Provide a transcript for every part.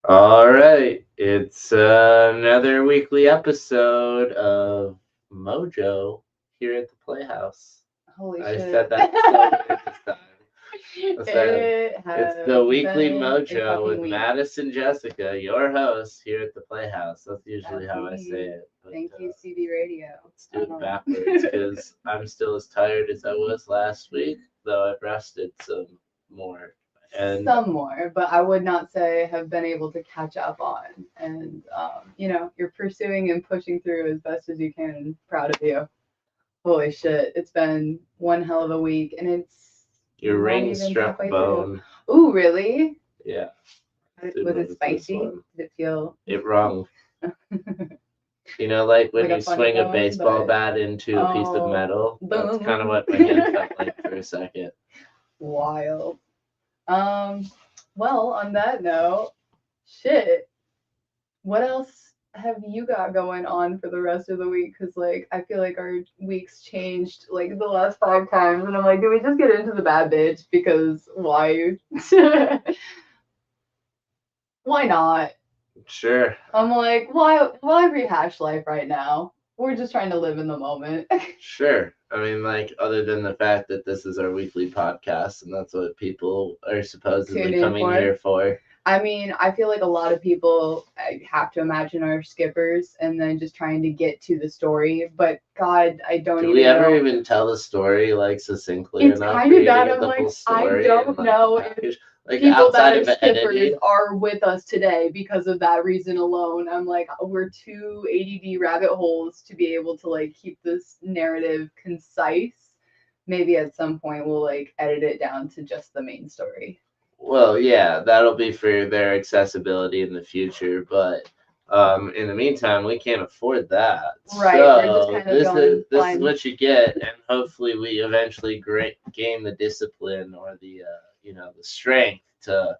All right, it's another weekly episode of Mojo here at the Playhouse. Holy I shit. said that so weird this time. Listen, It it's has the weekly been a Mojo fucking with week. Madison Jessica, your host here at the Playhouse. That's usually That's how I say me. it, but Thank you, CB Radio. let's do it backwards because I'm still as tired as I was last week, though I've rested some more. And Some more, but I would not say have been able to catch up on. And, you're pursuing and pushing through as best as you can. Proud of you. Holy shit. It's been one hell of a week, and it's your not ring even struck halfway through. bone. Ooh, really? Yeah, Was it lose this spicy? one. Did it feel It rung. You know, like when like a you funny swing a bone? baseball But bat into a piece of oh, metal. That's kind of boom. what my hand felt like for a second. Wild. Um, well, on that note, shit. What else have you got going on for the rest of the week? Because like I feel like our weeks changed like the last 5 times, and I'm like, do we just get into the bad bitch? Because why? Why not? Sure, I'm like, why rehash life right now? We're just trying to live in the moment. sure. I mean, like, other than the fact that this is our weekly podcast and that's what people are Tune supposedly in coming for. here for. I mean, I feel like a lot of people I have to imagine are skippers and then just trying to get to the story. But God, I don't Do we even ever know. even tell the story like succinctly It's enough kind for of you to that. get I'm the whole like, I story and don't like the know if package? Like people that outside are of skippers editing, are with us today because of that reason alone. I'm like, we're two ADD rabbit holes to be able to like keep this narrative concise. Maybe at some point we'll like edit it down to just the main story. well, yeah, that'll be for their accessibility in the future, but in the meantime, we can't afford that. Right. We're just So kind of going this is blind. what you get, and hopefully we eventually gain the discipline or the the strength to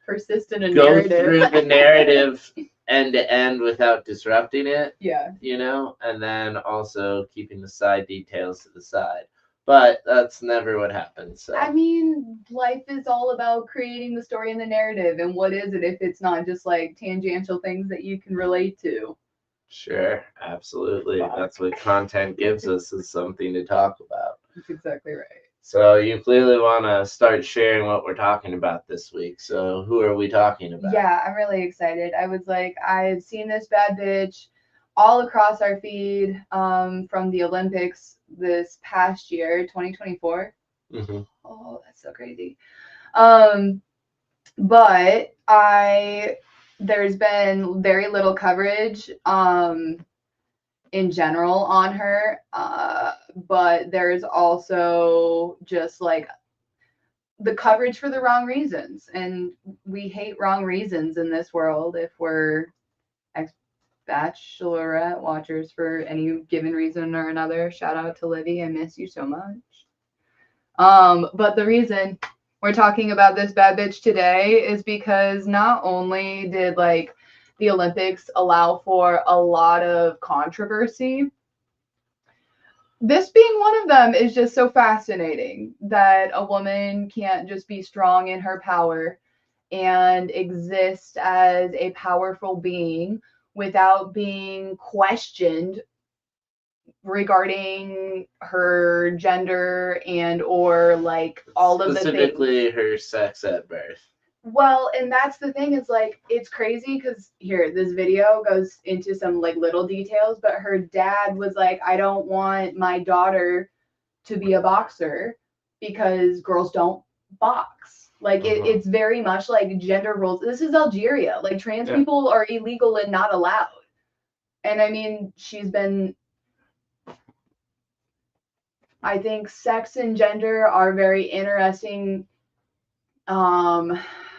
Persist in a go narrative. through the narrative end to end without disrupting it, Yeah. and then also keeping the side details to the side. But that's never what happens. So I mean, life is all about creating the story and the narrative. And what is it if it's not just like tangential things that you can relate to? sure, absolutely. Fuck. That's what content gives us is something to talk about. That's exactly right. So you clearly want to start sharing what we're talking about this week. So who are we talking about? Yeah, I'm really excited. I was like, I've seen this bad bitch all across our feed from the Olympics this past year, 2024. Hmm. Oh, that's so crazy. Um, but there's been very little coverage in general on her. But there's also just like the coverage for the wrong reasons. And we hate wrong reasons in this world if we're ex bachelorette watchers for any given reason or another. Shout out to Livy. I miss you so much. But the reason we're talking about this bad bitch today is because not only did like the Olympics allow for a lot of controversy, this being one of them is just so fascinating that a woman can't just be strong in her power and exist as a powerful being without being questioned regarding her gender and or like all of the things. Specifically, her sex at birth. Well, and that's the thing is like it's crazy because here this video goes into some like little details, but her dad was like, I don't want my daughter to be a boxer because girls don't box. Like it's very much like gender roles. This is Algeria. Like trans Yeah. people are illegal and not allowed. And I mean, she's been I think sex and gender are very interesting um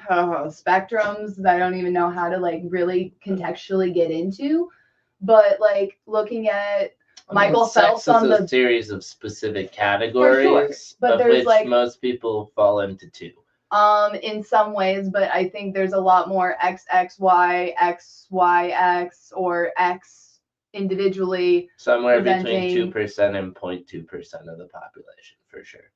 spectrums that I don't even know how to like really contextually get into. But like looking at Michael Phelps Sex is on a the series of specific for sure, categories, but of there's which like most people fall into two. in some ways, but I think there's a lot more XXY, XYX, or X individually Somewhere between presenting 2% and 0.2% of the population, for sure.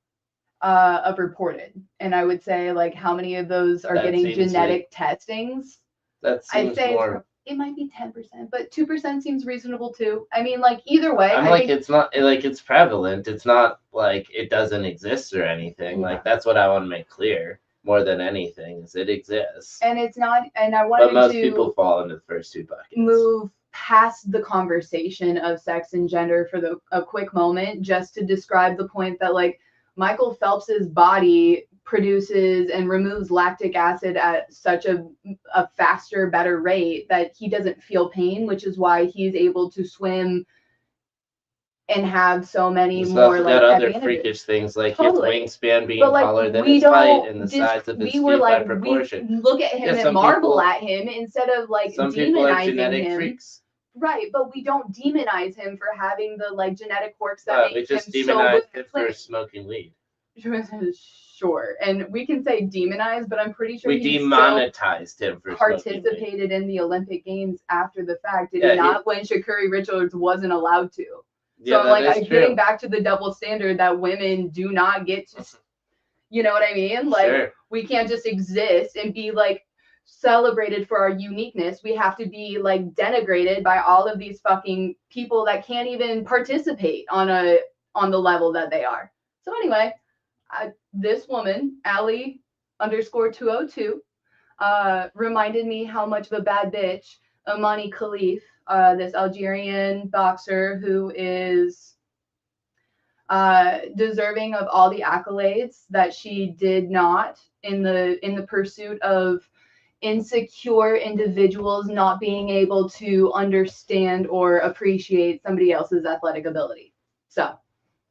of reported. And I would say like how many of those are That getting seems right. genetic testings? That I'd seems say more. it might be 10%, but 2% seems reasonable too. I mean, like either way, I'm I like, think it's not like it's prevalent. It's not like it doesn't exist or anything. Like that's what I want to make clear more than anything is it exists. and it's not. And I But wanted most people to fall into the first two buckets. move past the conversation of sex and gender for a quick moment, just to describe the point that like Michael Phelps's body produces and removes lactic acid at such a faster, better rate that he doesn't feel pain, which is why he's able to swim and have so many He's more also like got other advantages. freakish things like Totally. his wingspan being But like taller than we his height don't and the size of his we were feet by like we proportion. look at him Yeah, and some marvel people- at him instead of like Some people are demonizing genetic him. freaks. Right, but we don't demonize him for having the like genetic quirks that We make just him so demonize good him at for playing. smoking weed. Sure, and we can say demonize, but I'm pretty sure We he demonetized him for smoking weed. participated in the Olympic Games after the fact. Did Yeah, he not? When Sha'Carri Richards wasn't allowed to. Yeah, So like that is getting true. back to the double standard that women do not get to, you know what I mean? Like Sure. we can't just exist and be like celebrated for our uniqueness. We have to be like denigrated by all of these fucking people that can't even participate on the level that they are. So anyway, this woman, Ali _202, reminded me how much of a bad bitch Amani Khalif, this Algerian boxer who is deserving of all the accolades that she did not in the pursuit of insecure individuals not being able to understand or appreciate somebody else's athletic ability. So,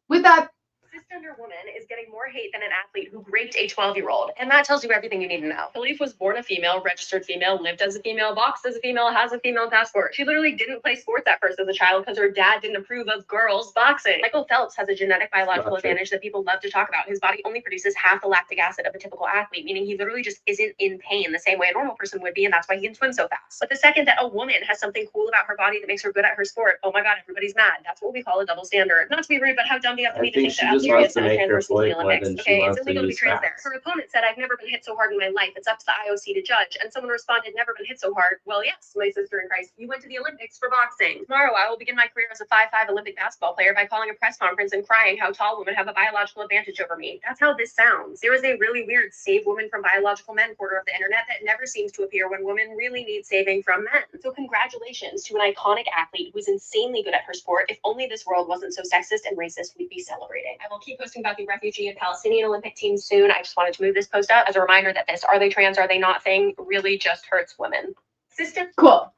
with that, Cisgender woman is getting more hate than an athlete who raped a 12-year-old. And that tells you everything you need to know. Khalif was born a female, registered female, lived as a female, boxed as a female, has a female passport. She literally didn't play sports at first as a child because her dad didn't approve of girls boxing. Michael Phelps has a genetic biological advantage that people love to talk about. His body only produces half the lactic acid of a typical athlete, meaning he literally just isn't in pain the same way a normal person would be, and that's why he can swim so fast. But the second that a woman has something cool about her body that makes her good at her sport, oh my god, everybody's mad. That's what we call a double standard. Not to be rude, but how dumb do you have to be to think that Algeria sent a trans person to the Olympics? Okay, it's illegal to be trans there. Her opponent said, I've never been hit so hard in my life. It's up to the IOC to judge. And someone responded, never been hit so hard. Well, yes, my sister in Christ, you went to the Olympics for boxing. Tomorrow, I will begin my career as a 5'5" Olympic basketball player by calling a press conference and crying how tall women have a biological advantage over me. That's how this sounds. There is a really weird save women from biological men quarter of the internet that never seems to appear when women really need saving from men. So congratulations to an iconic athlete who is insanely good at her sport. If only this world wasn't so sexist and racist, we'd be celebrating. I will keep posting about the refugee and Palestinian Olympic teams soon. I just wanted to move this post up as a reminder that this "are they trans, are they not" thing really just hurts women. System. Cool.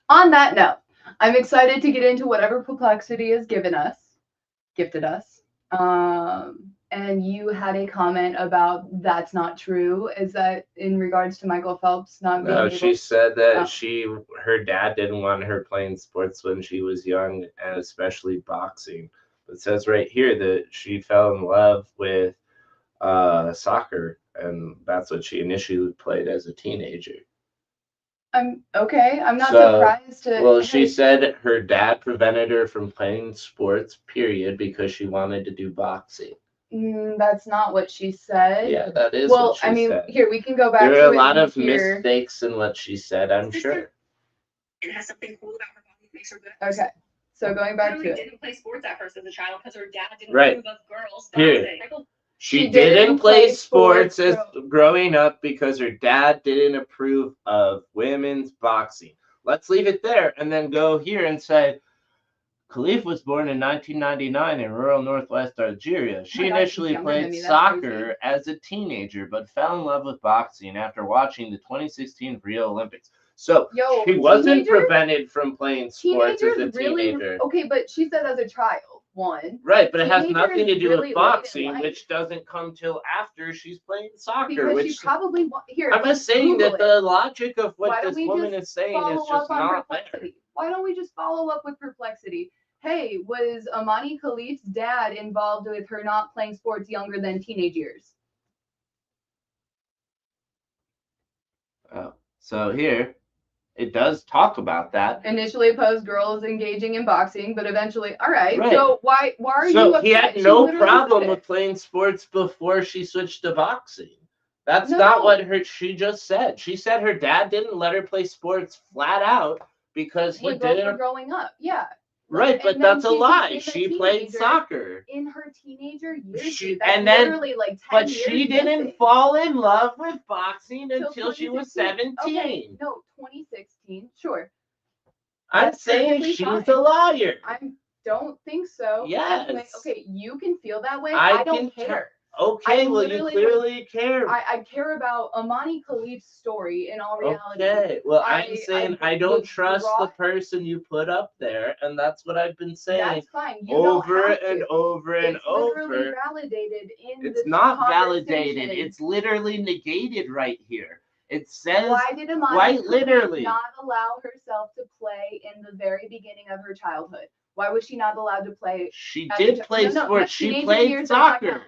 On that note, I'm excited to get into whatever Perplexity has gifted us. And you had a comment about that's not true. Is that in regards to Michael Phelps not being able? No, she said that her dad didn't want her playing sports when she was young, and especially boxing. It says right here that she fell in love with soccer, and that's what she initially played as a teenager. I'm okay. I'm not surprised to. Well, she said her dad prevented her from playing sports, period, because she wanted to do boxing. That's not what she said. Yeah, that is what she said. Well, I mean, here, we can go back to it. There are a lot of mistakes in what she said, I'm sure. It has something cool about her body that makes her good. Okay. So going back to it. She didn't play sports at first as a child because her dad didn't approve of girls boxing. She didn't play sports as growing up because her dad didn't approve of women's boxing. Let's leave it there and then go here and say, Khalif was born in 1999 in rural northwest Algeria. She initially played soccer as a teenager, but fell in love with boxing after watching the 2016 Rio Olympics. So she wasn't prevented from playing sports as a teenager. Okay, but she said as a child. One. Right, but it has nothing to do with boxing, which doesn't come till after she's playing soccer. Because which she probably here. I'm just saying that the logic of what this woman is saying is just not there. Why don't we just follow up with Perplexity? Hey, was Amani Khalif's dad involved with her not playing sports younger than teenage years? Oh, so here. It does talk about that. Initially opposed girls engaging in boxing, but eventually, all right. So why are you upset? He had no problem with playing sports before she switched to boxing. That's No, not no. what she just said. She said her dad didn't let her play sports flat out because he When girls were didn't. growing up, yeah. Right, And but then that's a she lie. became a She played teenager soccer. in her teenager years. She Dude. That's and then, literally like 10 but years she didn't missing. fall in love with boxing Till until she was 2016. 17. Okay, no, 2016. Sure. I'm That's saying perfectly she's fine. a liar. I don't think so. Yes. Anyway, okay, you can feel that way. I I don't can care. Okay, I well, you literally, clearly care. I care about Amani Khalif's story in all reality. Okay, well, I'm I saying I don't was trust the brought- person you put up there, and that's what I've been saying That's fine. You don't over have and to. over and It's literally over. validated in It's this not conversation. validated. It's literally negated right here. It says Why did Amani quite Khalif literally. not allow herself to play in the very beginning of her childhood? Why was she not allowed to play? She as did a play no, sports. She teenager played years does not soccer. count.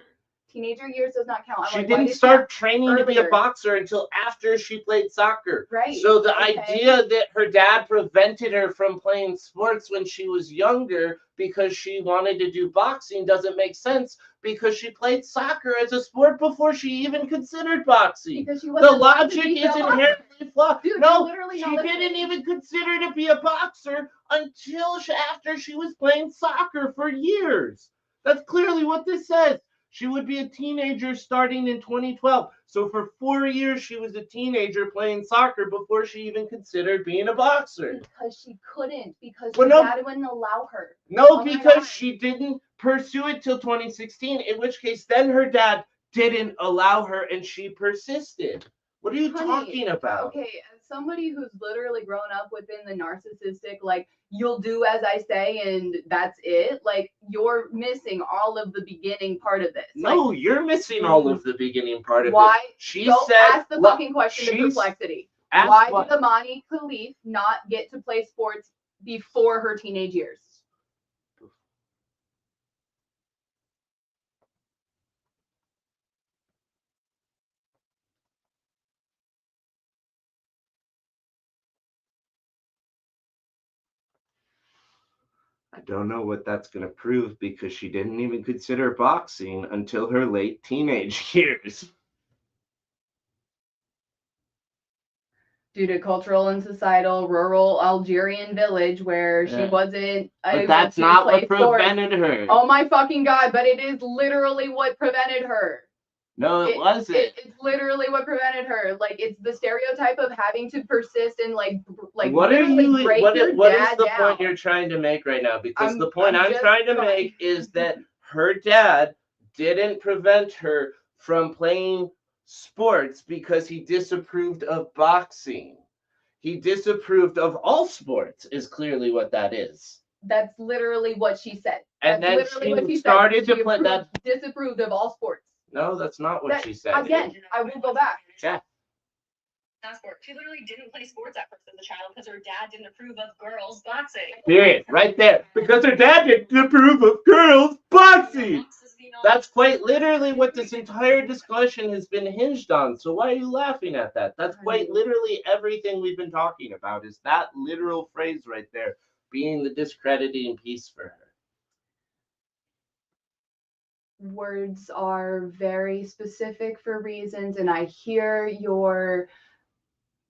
Teenager years does not count. I'm She like, why didn't did start training to be a earlier? boxer until after she played soccer. Right. So the Okay. idea that her dad prevented her from playing sports when she was younger because she wanted to do boxing doesn't make sense, because she played soccer as a sport before she even considered boxing. Because she The wasn't allowed to logic be is a boxer. inherently flawed. Dude, No, you're literally she not didn't listening. even consider to be a boxer until after she was playing soccer for years. That's clearly what this says. She would be a teenager starting in 2012. So for 4 years, she was a teenager playing soccer before she even considered being a boxer. Because she couldn't. Because Well, her no. dad wouldn't allow her. No, Oh my because God. she didn't pursue it till 2016, in which case then her dad didn't allow her and she persisted. What are you talking about? Okay, as somebody who's literally grown up within the narcissistic, like, you'll do as I say and that's it, like, you're missing all of the beginning part of this. No, Like, you're missing all of the beginning part of why? it. She Go said, ask the fucking question of perplexity. Why did Amani Khalif not get to play sports before her teenage years? I don't know what that's going to prove, because she didn't even consider boxing until her late teenage years. Due to cultural and societal rural Algerian village where she wasn't But able that's to not play what prevented her. Oh my fucking God, but it is literally what prevented her. No, it wasn't. It's literally what prevented her. Like, it's the stereotype of having to persist and like What are you? break What your is dad the down. point you're trying to make right now? Because the point I'm I'm just trying to trying. make is that her dad didn't prevent her from playing sports because he disapproved of boxing. He disapproved of all sports, is clearly what that is. That's literally what she said. And That's then literally what she she started said. to play that. Disapproved of all sports. No, that's not what she said. Again, I will go back. Yeah. Sport. She literally didn't play sports at first as a child because her dad didn't approve of girls boxing. Period. Right there. Because her dad didn't approve of girls boxing. That's quite literally what this entire discussion has been hinged on. So why are you laughing at that? That's quite literally everything we've been talking about, is that literal phrase right there being the discrediting piece for her. Words are very specific for reasons, and I hear your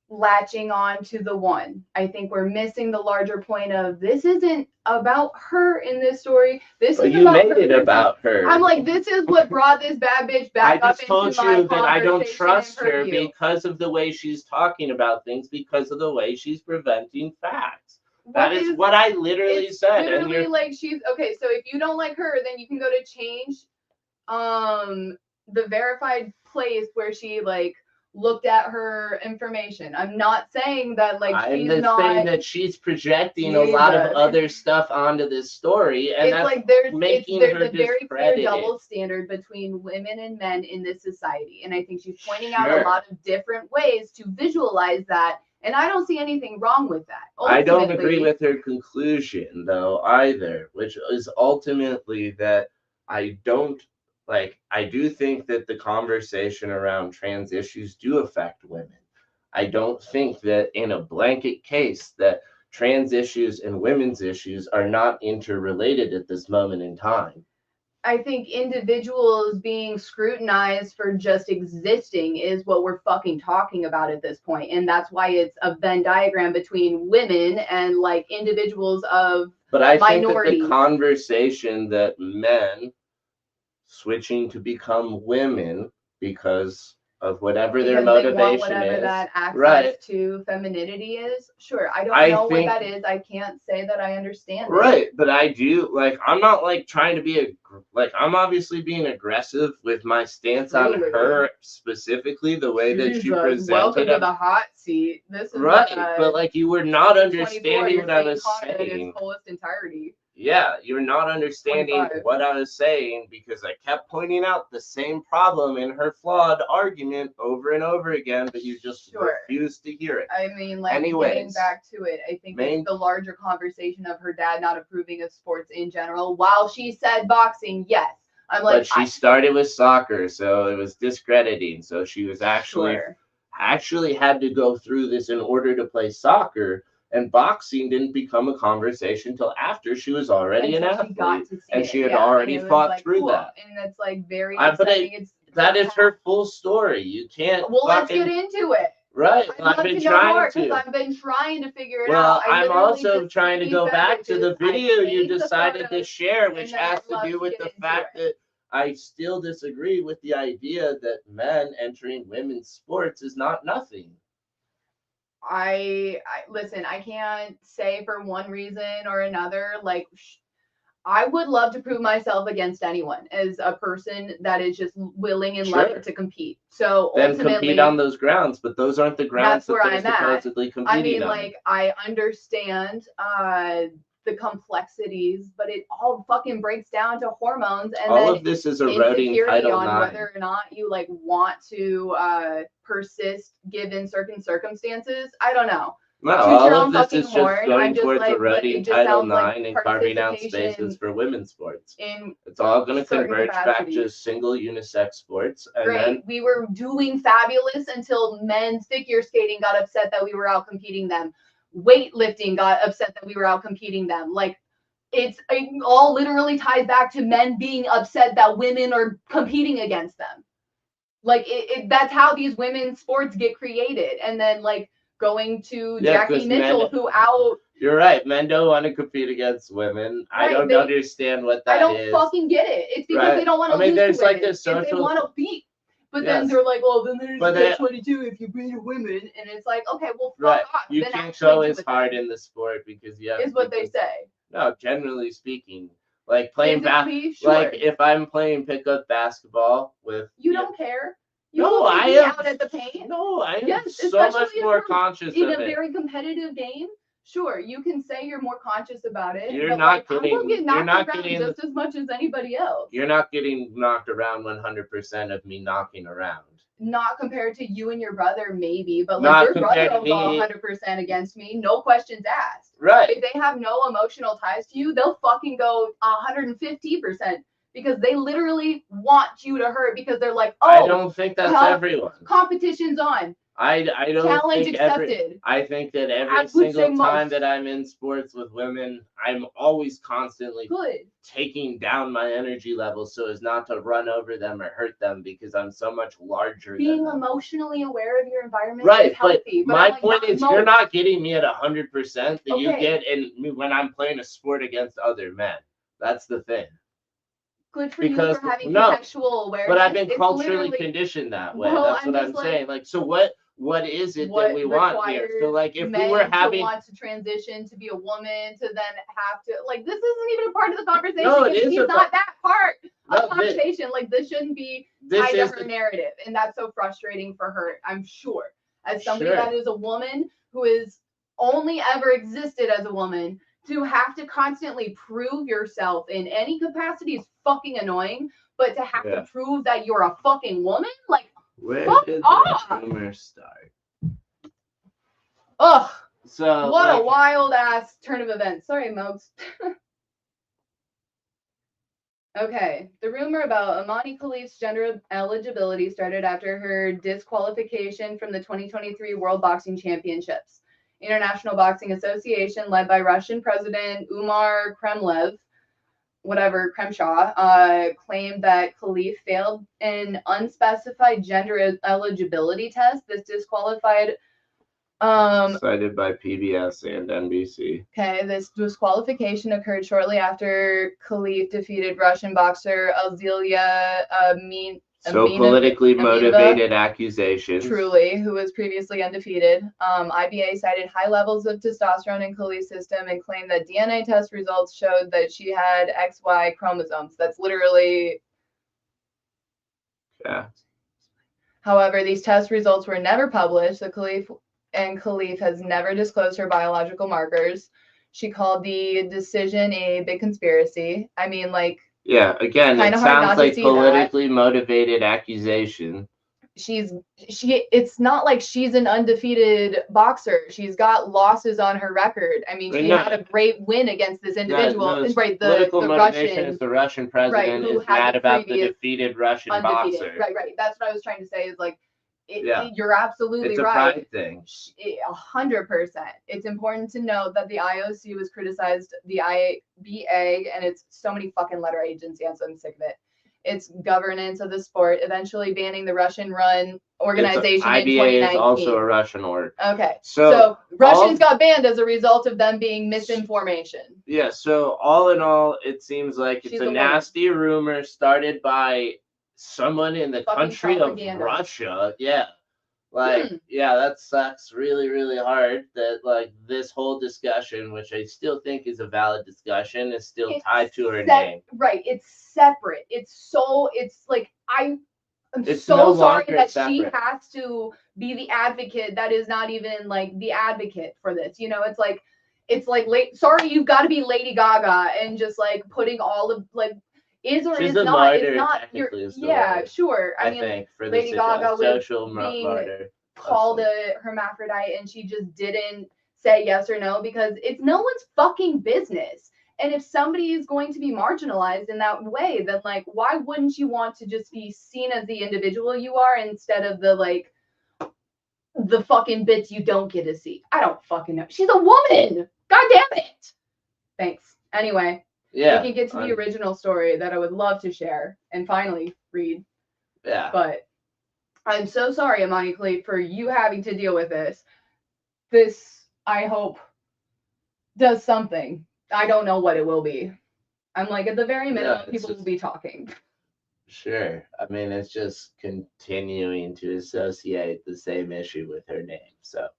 latching on to the one. I think we're missing the larger point of this isn't about her in this story. This is you about made it about her. I'm like, this is what brought this bad bitch back I up just into told my you that I don't conversation trust and her purview. because of the way she's talking about things, because of the way she's presenting facts. That is what I literally said. Literally, and you're like, she's okay. So if you don't like her, then you can go to change the verified place where she like looked at her information. I'm not saying that like I'm just saying that she's projecting a Jesus. lot of other stuff onto this story, and it's that's like there's making there's her a very clear discredited. double standard between women and men in this society, and I think she's pointing out Sure. a lot of different ways to visualize that, and I don't see anything wrong with that. I don't agree with her conclusion though either, which is ultimately that I do think that the conversation around trans issues do affect women. I don't think that in a blanket case that trans issues and women's issues are not interrelated at this moment in time. I think individuals being scrutinized for just existing is what we're fucking talking about at this point. And that's why it's a Venn diagram between women and like individuals of But I think that the minorities. conversation that men switching to become women because of whatever their because they want motivation whatever is, that access right? to femininity is. Sure, I don't I know think- what that is. I can't say that I understand it. Right, but I do, like, I'm not like trying to be I'm obviously being aggressive with my stance on Truly. her specifically, the way that she Jesus, presented welcome to it. the hot seat. This is Right, but like you were not 24 understanding what I St. was Connor in saying. its fullest entirety. Yeah, you're not understanding 25. what I was saying because I kept pointing out the same problem in her flawed argument over and over again, but you just Sure. refused to hear it. I mean, like, getting Anyways, back to it, I think main- it's the larger conversation of her dad not approving of sports in general. While she said boxing, yes. I'm like, but she started with soccer, so it was discrediting. So she was actually had to go through this in order to play soccer. And boxing didn't become a conversation until after she was already an athlete, and she had already fought through that. And that's like very But upsetting. that is her full story. You can't. Well, let's get into it. Right, I'd love I've been to know trying more to. because I've been trying to figure it Well, out. I'm also trying to go back to the video you saved the decided to photos, share, which then has I'd to love do to with get the into fact that I still disagree with the idea that men entering women's sports is not nothing. I listen, I can't say for one reason or another, like, I would love to prove myself against anyone as a person that is just willing and Sure. loving to compete. So Then ultimately, compete on those grounds, but those aren't the grounds that's where that they're I'm at. supposedly I competing mean, on. like, I understand the complexities, but it all fucking breaks down to hormones and all then of this is eroding insecurity Title on IX. whether or not you like want to persist given certain circumstances. I don't know. No, Toot all your of own this fucking is just horn. going I'm just towards like, but eroding it just Title sounds like IX and carving out participation spaces for women's sports. in It's all going to certain converge back capacities. to single unisex sports. And Great. then We were doing fabulous until men's figure skating got upset that we were out competing them. Weightlifting got upset that we were out competing them. Like, it all literally ties back to men being upset that women are competing against them. Like, that's how these women's sports get created. And then, like, going to Yeah, Jackie 'cause Mitchell, men- You're right. Men don't want to compete against women. I Right, don't understand what that is. I don't fucking get it. It's because Right. they don't want to I mean, lose there's to like women. this If they social- want to beat. But Yes. then they're like, well, then there's But the 22 if you beat a women. And it's like, okay, well, fuck Right. off. You Then can't actually go do as it hard then, in the sport because you have is what they say. No, generally speaking. Like playing Physically, sure. like if I'm playing pickup basketball with You don't care. You No, will I be am out at the paint. No, I am Yes, so much especially if more you're conscious in of a it. very competitive game. Sure, you can say you're more conscious about it. You're but not like, getting- I will get you're knocked not around getting- just as much as anybody else. You're not getting knocked around 100% of me knocking around. Not compared to you and your brother, maybe, but Not like your brother compared to will go me. 100% against me, no questions asked. Right. If they have no emotional ties to you, they'll fucking go 150% because they literally want you to hurt because they're like, I oh, don't think that's well, everyone. competition's on. I don't Challenge think accepted. I think that I every would say single time most. that I'm in sports with women, I'm always constantly Good. taking down my energy levels so as not to run over them or hurt them because I'm so much larger Being than them. emotionally aware of your environment Right, is healthy. but my I'm like, point not is most. you're not getting me at 100% that you Okay. get when I'm playing a sport against other men. That's the thing. Good for Because- you for having no, contextual awareness. But I've been It's culturally literally- conditioned that way. Well, That's I'm what I'm just like- saying. Like, so what is it what that we want here? So like if we were men having to want to transition to be a woman to then have to like this isn't even a part of the conversation. No, it because is he's a not that part No, of the conversation. Like this shouldn't be this tied to is her the- narrative, and that's so frustrating for her. I'm sure, as somebody Sure. that is a woman who has only ever existed as a woman, to have to constantly prove yourself in any capacity is fucking annoying. But to have Yeah. to prove that you're a fucking woman, like, Where fuck did off. the rumor start? ugh. So What a like, wild ass turn of events. Sorry, Mogs. Okay. The rumor about Amani Khalif's gender eligibility started after her disqualification from the 2023 World Boxing Championships. International Boxing Association, led by Russian President Umar Kremlev, whatever, Crenshaw, claimed that Khalif failed an unspecified gender eligibility test. This disqualified. Cited by PBS and NBC. Okay, this disqualification occurred shortly after Khalif defeated Russian boxer Azelia So politically motivated accusations. Truly, who was previously undefeated. IBA cited high levels of testosterone in Khalif's system and claimed that DNA test results showed that she had XY chromosomes. That's literally. Yeah. However, these test results were never published. Khalif has never disclosed her biological markers. She called the decision a big conspiracy. I mean, like. Yeah, again, it sounds like politically motivated accusation. It's not like she's an undefeated boxer. She's got losses on her record. I mean, she had a great win against this individual. Right, political motivation is the Russian president is mad about the defeated Russian boxer. Right. That's what I was trying to say is like, you're absolutely right. It's a pride thing. 100%. It's important to note that the IOC was criticized, the IBA, and it's so many fucking letter agencies, so I'm sick of it. Its governance of the sport, eventually banning the Russian-run organization in 2019. IBA is also a Russian org. Okay. So Russians got banned as a result of them being misinformation. Yeah, so all in all, it seems like it's a nasty rumor started by someone in the country of Russia. Yeah. Like, yeah, that sucks really, really hard that, like, this whole discussion, which I still think is a valid discussion, is still tied to her name. Right. It's separate. It's like, I'm so sorry that she has to be the advocate that is not even, like, the advocate for this. You know, it's like, sorry, you've got to be Lady Gaga and just, like, putting all of, like, is or She's is a not. Martyr, It's not. yeah, sure. I mean, think for Lady Gaga social being martyr called a hermaphrodite, and she just didn't say yes or no because it's no one's fucking business. And if somebody is going to be marginalized in that way, then like, why wouldn't you want to just be seen as the individual you are instead of the fucking bits you don't get to see? I don't fucking know. She's a woman. God damn it. Thanks. Anyway. Yeah, we can get to the original story that I would love to share and finally read. Yeah. But I'm so sorry, Amani Khalif, for you having to deal with this. This, I hope, does something. I don't know what it will be. I'm like, at the very minimum, people will be talking. Sure. I mean, it's just continuing to associate the same issue with her name. So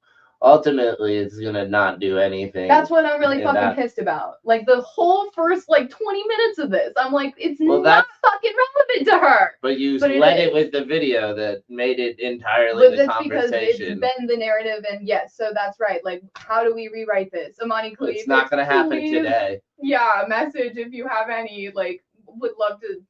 ultimately, it's gonna not do anything. That's what I'm really fucking pissed about. Like the whole first 20 minutes of this, I'm like, it's not fucking relevant to her. But you led it with the video that made it entirely the conversation. Because it's been the narrative, and yes, so that's right. Like, how do we rewrite this? Amani Khalif, it's not gonna happen today. Yeah, message if you have any. Like, would love to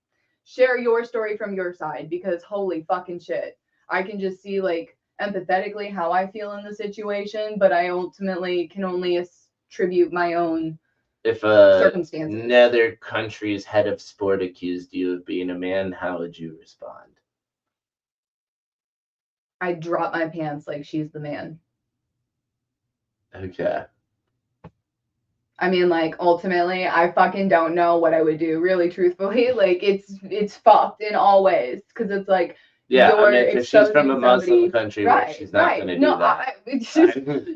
share your story from your side because holy fucking shit, I can just see like empathetically how I feel in the situation, but I ultimately can only attribute my own circumstances. Another country's head of sport accused you of being a man, how would you respond? I'd drop my pants like she's the man. Okay. I mean, like, ultimately, I fucking don't know what I would do, really, truthfully. Like, it's fucked in all ways, because it's like, yeah, I mean, because she's from a Muslim country where she's not going to do that.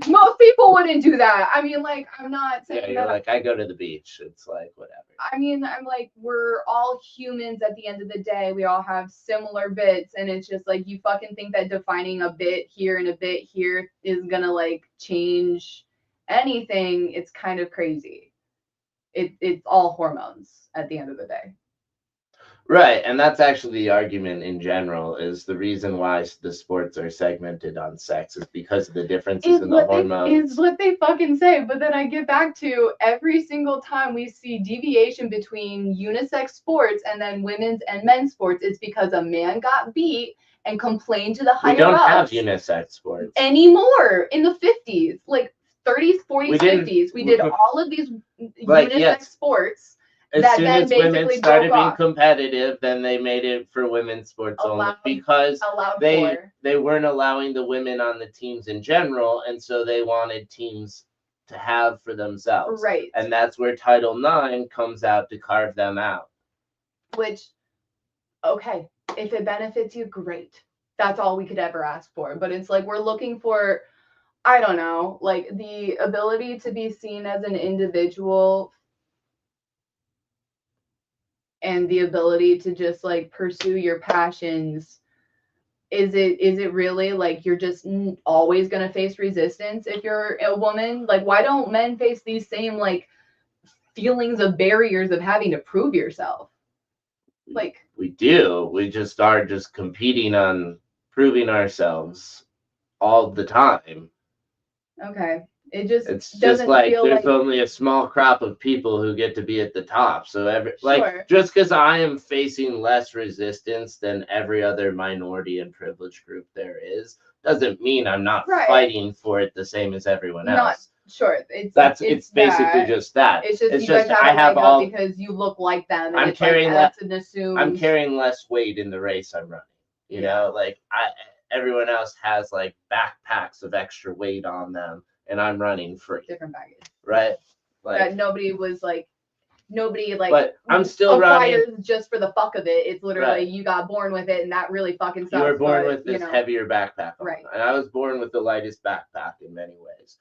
Most people wouldn't do that. I mean, like, I'm not saying you're like, I go to the beach. It's like, whatever. I mean, I'm like, we're all humans at the end of the day. We all have similar bits, and it's just like, you fucking think that defining a bit here and a bit here is going to, like, change anything. It's kind of crazy. It's all hormones at the end of the day. Right, and that's actually the argument in general, is the reason why the sports are segmented on sex is because of the differences in the hormones. Is what they fucking say, but then I get back to every single time we see deviation between unisex sports and then women's and men's sports, it's because a man got beat and complained to the higher ups. We don't have unisex sports anymore. In the 50s, like 30s, 40s, 50s, we did all of these unisex sports. As soon as women started being competitive, then they made it for women's sports only because they weren't allowing the women on the teams in general, and so they wanted teams to have for themselves. Right. And that's where Title IX comes out to carve them out. Which, okay, if it benefits you, great. That's all we could ever ask for. But it's like we're looking for, I don't know, like the ability to be seen as an individual and the ability to just like pursue your passions. Is it really like you're just always going to face resistance if you're a woman? Like, why don't men face these same like feelings of barriers of having to prove yourself? Like, we do. We just are just competing on proving ourselves all the time. okay. It's just doesn't like feel there's like only a small crop of people who get to be at the top. So Sure. just because I am facing less resistance than every other minority and privileged group there is, doesn't mean I'm not Right. fighting for it the same as everyone Not else. sure. It's basically that. just that. It's just you just guys have I a have leg all up because you look like them, and I'm it's carrying like that's an assumed. I'm carrying less weight in the race I'm running. You know, like everyone else has like backpacks of extra weight on them, and I'm running free. Different baggage. Right? Like That nobody like but I'm still running just for the fuck of it. It's literally Right. you got born with it, and that really fucking sucks. You were born but, with this heavier backpack on. Right. And I was born with the lightest backpack in many ways.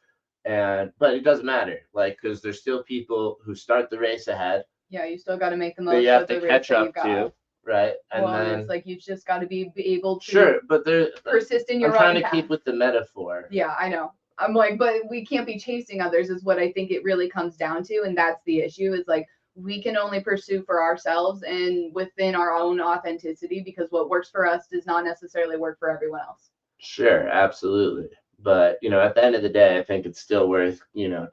But it doesn't matter, like, because there's still people who start the race ahead. Yeah, you still got to make the That most you have of the to race catch that up you've got. to, right? And well, then it's like you just got to be able to sure, but there persist in your I'm trying own to path. keep with the metaphor. Yeah, I know. I'm like, but we can't be chasing others is what I think it really comes down to. And that's the issue is like, we can only pursue for ourselves and within our own authenticity because what works for us does not necessarily work for everyone else. Sure, absolutely. But, at the end of the day, I think it's still worth,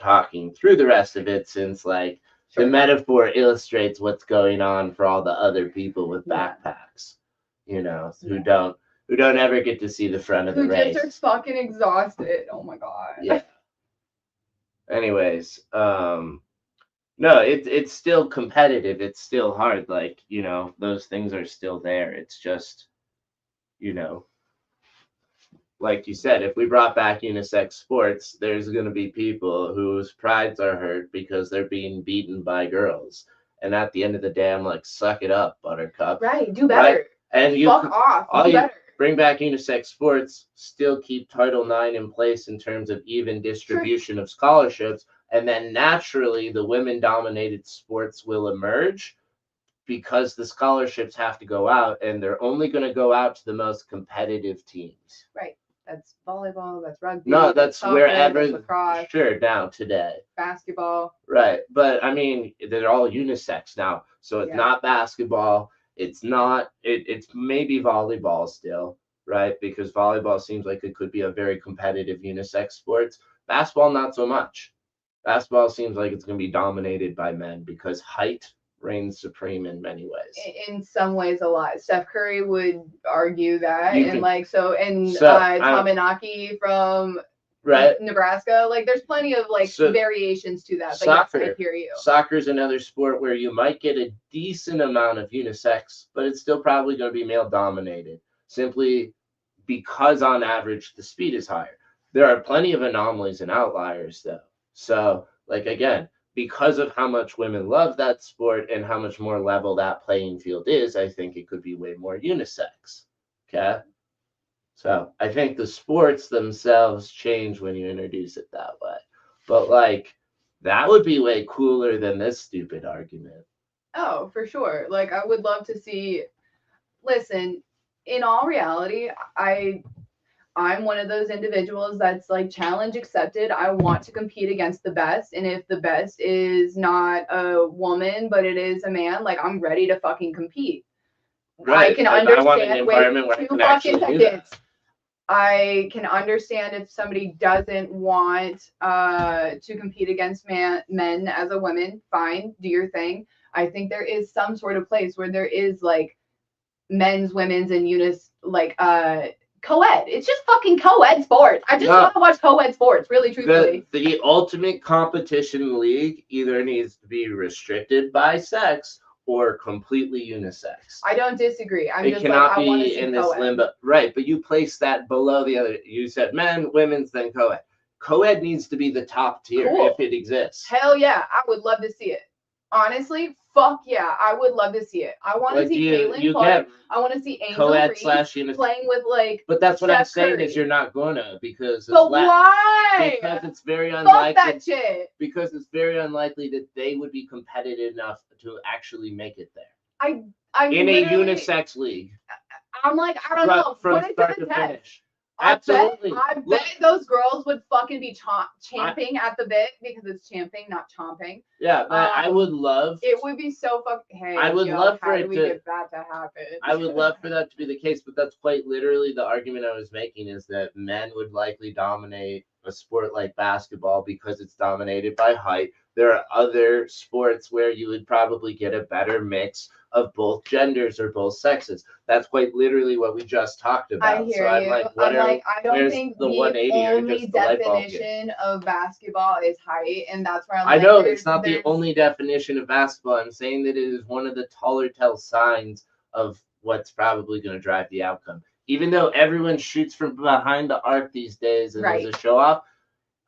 talking through the rest of it since like Sure. the metaphor illustrates what's going on for all the other people with backpacks, who don't ever get to see the front of the race. Who just are fucking exhausted. Oh my god. Yeah. Anyways, no, it's still competitive. It's still hard. Like, those things are still there. It's just, like you said, if we brought back unisex sports, there's going to be people whose prides are hurt because they're being beaten by girls. And at the end of the day, I'm like, suck it up, Buttercup. Right. Do better. Right? And you fuck off. Do better. Bring back unisex sports, still keep Title IX in place in terms of even distribution of scholarships. And then naturally, the women-dominated sports will emerge because the scholarships have to go out, and they're only going to go out to the most competitive teams. Right. That's volleyball. That's rugby. No, that's soccer, wherever. that's lacrosse. Sure, now today. Basketball. Right, but I mean, they're all unisex now, so it's not basketball. It's not. It's maybe volleyball still, right? Because volleyball seems like it could be a very competitive unisex sport. Basketball, not so much. Basketball seems like it's going to be dominated by men because height reigns supreme in many ways. In some ways, a lot. Steph Curry would argue that, Tamanaki from Nebraska. Like, there's plenty of variations to that. But soccer, yes, I hear you. Soccer's another sport where you might get a decent amount of unisex, but it's still probably going to be male dominated, simply because on average the speed is higher. There are plenty of anomalies and outliers though. So, like, again, because of how much women love that sport and how much more level that playing field is, I think it could be way more unisex. Okay? So I think the sports themselves change when you introduce it that way. But, like, that would be way cooler than this stupid argument. Oh, for sure. Like, I would love to see... Listen, in all reality, I'm one of those individuals that's like challenge accepted. I want to compete against the best. And if the best is not a woman, but it is a man, like I'm ready to fucking compete. Right. I can understand. I want an environment where I can actually do that. I can understand if somebody doesn't want to compete against men as a woman. Fine, do your thing. I think there is some sort of place where there is like men's, women's, and co-ed. It's just fucking co-ed sports. I just want to watch co-ed sports, really, truthfully. The ultimate competition league either needs to be restricted by sex or completely unisex. I don't disagree. It cannot be in this limbo. Right, but you place that below the other. You said men, women's, then co-ed. Co-ed needs to be the top tier Cool. if it exists. Hell yeah, I would love to see it. Honestly, fuck yeah, I would love to see it. I want to Like, see you Caitlin get Clark. I want to see Angel co-ed Reese slash unit. playing with like. But that's what I'm Steph saying Curry. is you're not gonna because But why? because it's very Fuck unlikely. that shit. Because it's very unlikely that they would be competitive enough to actually make it there. I'm In a literally- unisex league. I'm like, I don't know. From Put it start to the to test. finish. I Absolutely. bet those girls would fucking be champing at the bit because it's champing, not chomping. Yeah, but I would love. It would be so fucking. Hey, I would love for how it do we to. get that to happen? I would love for that to be the case, but that's quite literally the argument I was making is that men would likely dominate a sport like basketball because it's dominated by height. There are other sports where you would probably get a better mix of both genders or both sexes. That's quite literally what we just talked about. I hear so I'm you. like, I don't where's think the the 180 or only just the light bulb game? definition of basketball is height, and that's where I'm I like, know it's not the only definition of basketball. I'm saying that it is one of the taller tell signs of what's probably going to drive the outcome. Even though everyone shoots from behind the arc these days and Right. as a show off,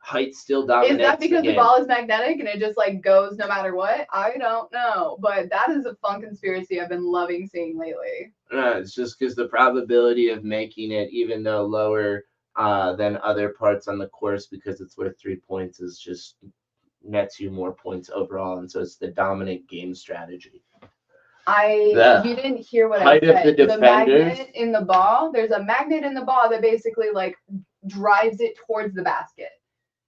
height still dominates. Is that because the the game. ball is magnetic and it just like goes no matter what? I don't know, but that is a fun conspiracy I've been loving seeing lately. It's just because the probability of making it, even though lower than other parts on the course, because it's worth 3 points, is just nets you more points overall, and so it's the dominant game strategy. You didn't hear what I height of said. the magnet in the ball. There's a magnet in the ball that basically like drives it towards the basket.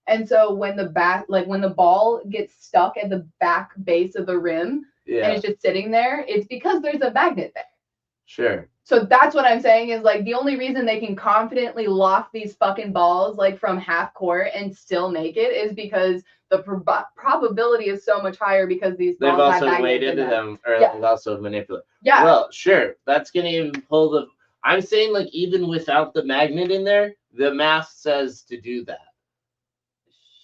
And so when the ball gets stuck at the back base of the rim and it's just sitting there, it's because there's a magnet there. Sure. So that's what I'm saying is like the only reason they can confidently loft these fucking balls like from half court and still make it is because the probability is so much higher because these balls they've have also magnets weighted in them or also manipulate. Yeah. Well, sure. That's gonna even pull the. I'm saying like even without the magnet in there, the math says to do that.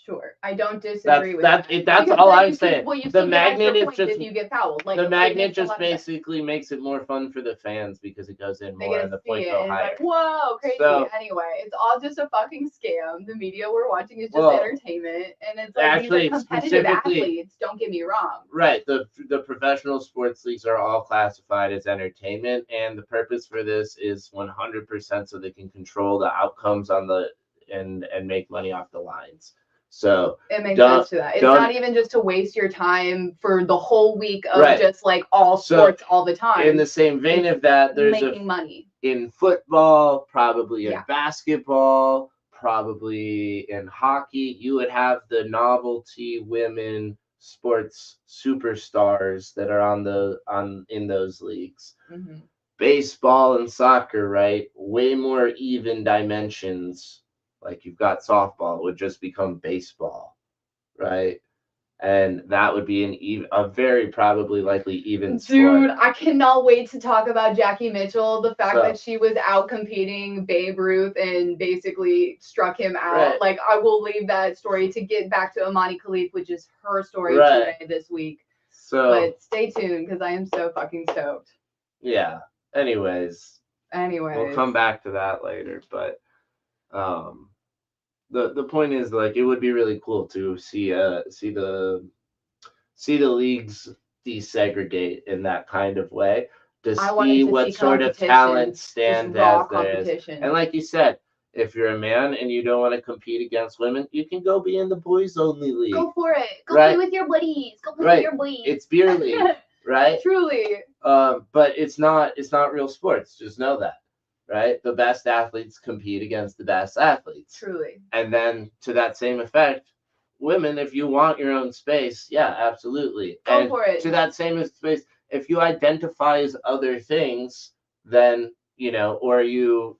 Sure, I don't disagree with that. that. That's Because all then I'm saying. The magnet is just if you get fouled. Like the magnet just basically makes it more fun for the fans because it goes in more and the points go higher. Like, whoa, crazy. So, anyway, it's all just a fucking scam. The media we're watching is just entertainment, and it's like actually, these are competitive athletes. Don't get me wrong. Right. The professional sports leagues are all classified as entertainment, and the purpose for this is 100% so they can control the outcomes on the and make money off the lines. So it makes sense to that. It's not even just to waste your time for the whole week of just like all sports all the time. In the same vein of that, there's making money in football, probably in basketball, probably in hockey. You would have the novelty women sports superstars that are in those leagues. Mm-hmm. Baseball and soccer, right? Way more even dimensions. Like you've got softball, it would just become baseball, right? And that would be a very probably likely even sport. Dude, I cannot wait to talk about Jackie Mitchell. The fact that she was out competing Babe Ruth and basically struck him out. Right. Like, I will leave that story to get back to Amani Khalif, which is her story today this week. But stay tuned because I am so fucking stoked. Yeah. Anyways, we'll come back to that later. But the point is like it would be really cool to see the leagues desegregate in that kind of way to see what sort of talent stand as there is. And like you said, if you're a man and you don't want to compete against women, you can go be in the boys only league. Go for it. Go play with your buddies. Go play with your buddies. It's beer league, right? Truly. But it's not real sports. Just know that. Right? The best athletes compete against the best athletes. Truly. And then to that same effect, women, if you want your own space, yeah, absolutely. Go for it. To that same space, if you identify as other things, then, or you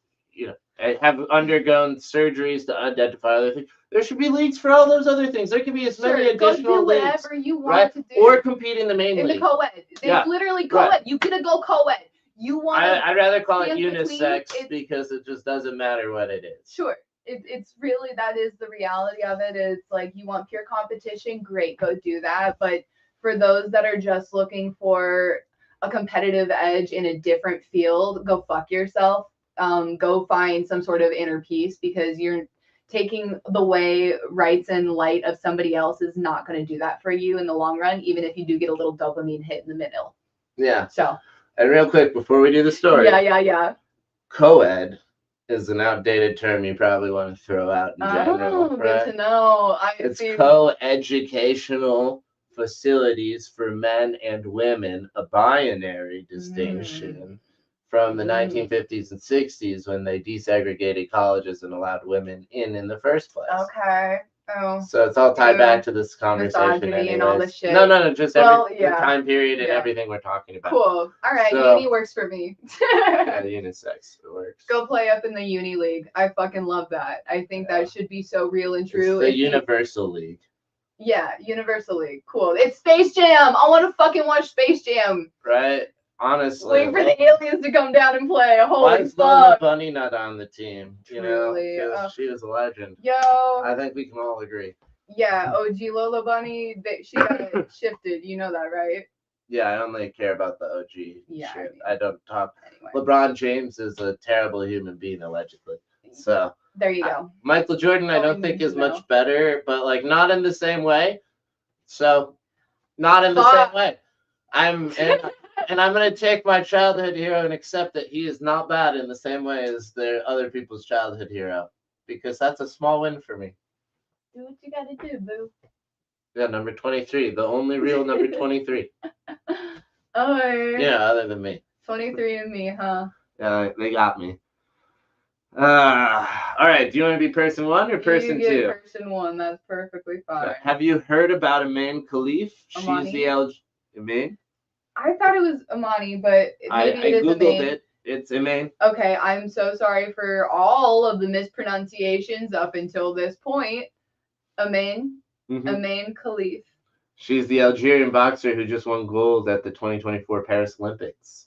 have undergone surgeries to identify other things, there should be leagues for all those other things. There could be as many additional leagues. Whatever you want to do. Or compete in the main league. In the co-ed. They literally co-ed. Right. You could go co-ed. I'd rather call it unisex because it just doesn't matter what it is. Sure. It's really, that is the reality of it. It's like you want pure competition, great, go do that. But for those that are just looking for a competitive edge in a different field, go fuck yourself. Go find some sort of inner peace because you're taking the rights and light of somebody else is not going to do that for you in the long run, even if you do get a little dopamine hit in the middle. Yeah. So. And real quick, before we do the story. Yeah. Co-ed is an outdated term you probably want to throw out in general, right? Good to know. It's co-educational facilities for men and women, a binary distinction from the 1950s and 60s when they desegregated colleges and allowed women in the first place. Okay. Oh. So it's all tied back to this conversation and all this shit. No, just the time period and everything we're talking about. Cool. All right, uni works for me. Yeah, unisex works. Go play up in the uni league. I fucking love that. I think that should be so real and true. It's the Universal League. Yeah, Universal League. Cool. It's Space Jam. I want to fucking watch Space Jam. Right? Honestly. Wait for the aliens to come down and play. Holy why is fuck. Lola Bunny not on the team? You Truly, know, she was a legend. Yo. I think we can all agree. Yeah, OG Lola Bunny, she got shifted. You know that, right? Yeah, I only care about the OG shit. I don't talk. Anyway. LeBron James is a terrible human being, allegedly. So there you go. Michael Jordan, I don't think is much better, but like not in the same way. So not in the same way. And I'm gonna take my childhood hero and accept that he is not bad in the same way as the other people's childhood hero, because that's a small win for me. Do what you gotta do, boo. Yeah, number 23, the only real number 23. Oh. Yeah, other than me. 23 and me, huh? Yeah, they got me. All right. Do you want to be person one or person you two? Person one. That's perfectly fine. Have you heard about Amin Khalif? Amani? She's the Amin. I thought it was Amani, but maybe it is Googled Amin. it. It's Amin. Okay, I'm so sorry for all of the mispronunciations up until this point. Amin. Mm-hmm. Amin Khalif. She's the Algerian boxer who just won gold at the 2024 Paris Olympics.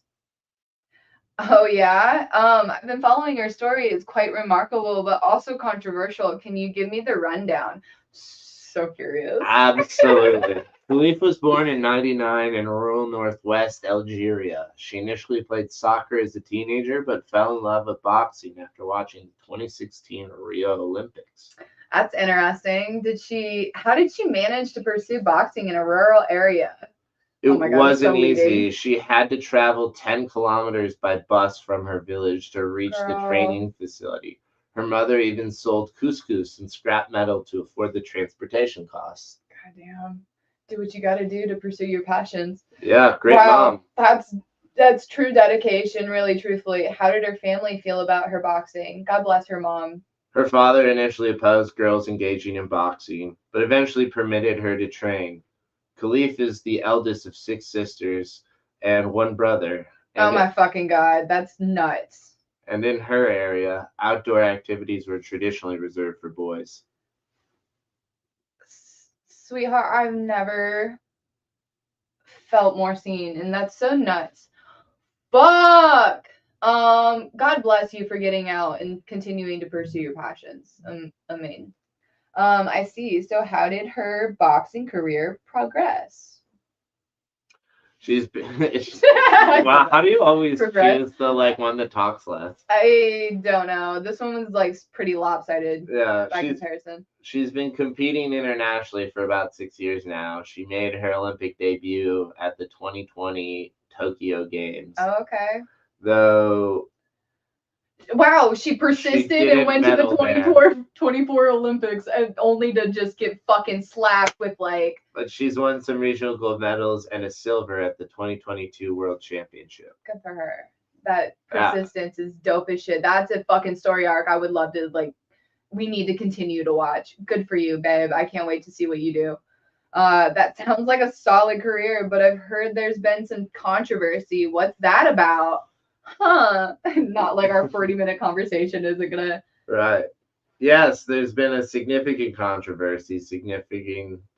Oh yeah. I've been following her story. It's quite remarkable, but also controversial. Can you give me the rundown? So curious. Absolutely. Khalif was born in '99 in rural northwest Algeria. She initially played soccer as a teenager, but fell in love with boxing after watching the 2016 Rio Olympics. That's interesting. How did she manage to pursue boxing in a rural area? It wasn't easy. She had to travel 10 kilometers by bus from her village to reach the training facility. Her mother even sold couscous and scrap metal to afford the transportation costs. Goddamn. Do what you got to do to pursue your passions. Yeah, great mom. That's true dedication, really, truthfully. How did her family feel about her boxing? God bless her mom. Her father initially opposed girls engaging in boxing, but eventually permitted her to train. Khalif is the eldest of 6 sisters and 1 brother. Oh my fucking God, that's nuts. And in her area, outdoor activities were traditionally reserved for boys. Sweetheart, I've never felt more seen, and that's so nuts. Fuck! God bless you for getting out and continuing to pursue your passions. I see. So how did her boxing career progress? She's been wow, how do you always choose the one that talks less? I don't know. This one was pretty lopsided. Yeah, by comparison. She's been competing internationally for about 6 years now. She made her Olympic debut at the 2020 Tokyo Games. Oh, okay. Though wow, she persisted and went to the 24 Olympics and only to just get fucking slapped with But she's won some regional gold medals and a silver at the 2022 World Championship. Good for her. That persistence is dope as shit. That's a fucking story arc I would love to we need to continue to watch. Good for you, babe. I can't wait to see what you do. That sounds like a solid career, but I've heard there's been some controversy. What's that about? Huh? Not like our 40-minute conversation isn't gonna. Right. Yes, there's been a significant controversy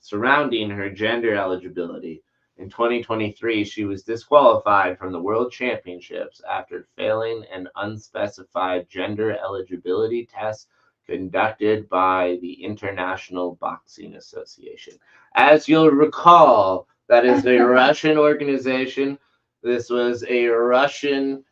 surrounding her gender eligibility. In 2023, she was disqualified from the World Championships after failing an unspecified gender eligibility test conducted by the International Boxing Association. As you'll recall, that is a Russian organization. This was a Russian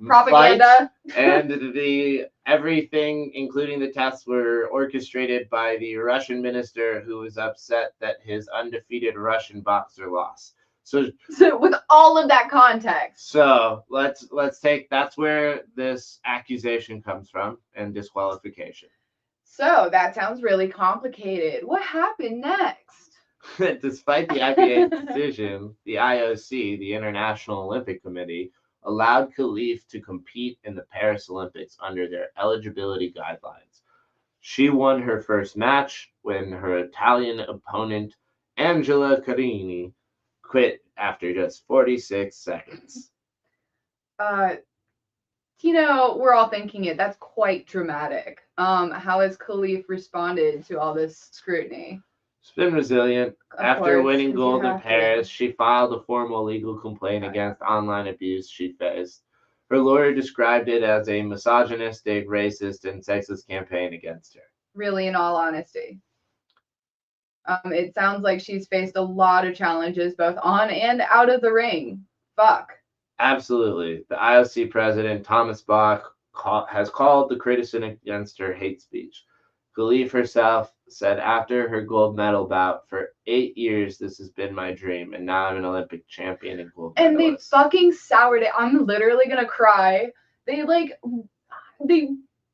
Propaganda. fight, and everything, including the tests, were orchestrated by the Russian minister who was upset that his undefeated Russian boxer lost. So with all of that context. So let's take that's where this accusation comes from and disqualification. So that sounds really complicated. What happened next? Despite the IBA's decision, the IOC, the International Olympic Committee, allowed Khalif to compete in the Paris Olympics under their eligibility guidelines. She won her first match when her Italian opponent, Angela Carini, quit after just 46 seconds. We're all thinking it. That's quite dramatic. How has Khalif responded to all this scrutiny? She's been resilient. After winning gold in Paris, to. she filed a formal legal complaint against online abuse she faced. Her lawyer described it as a misogynistic, racist, and sexist campaign against her. Really, in all honesty. It sounds like she's faced a lot of challenges both on and out of the ring. Fuck. Absolutely. The IOC president, Thomas Bach, has called the criticism against her hate speech. Khalif herself said after her gold medal bout, for 8 years, this has been my dream, and now I'm an Olympic champion and gold medalist. And they fucking soured it. I'm literally gonna cry. They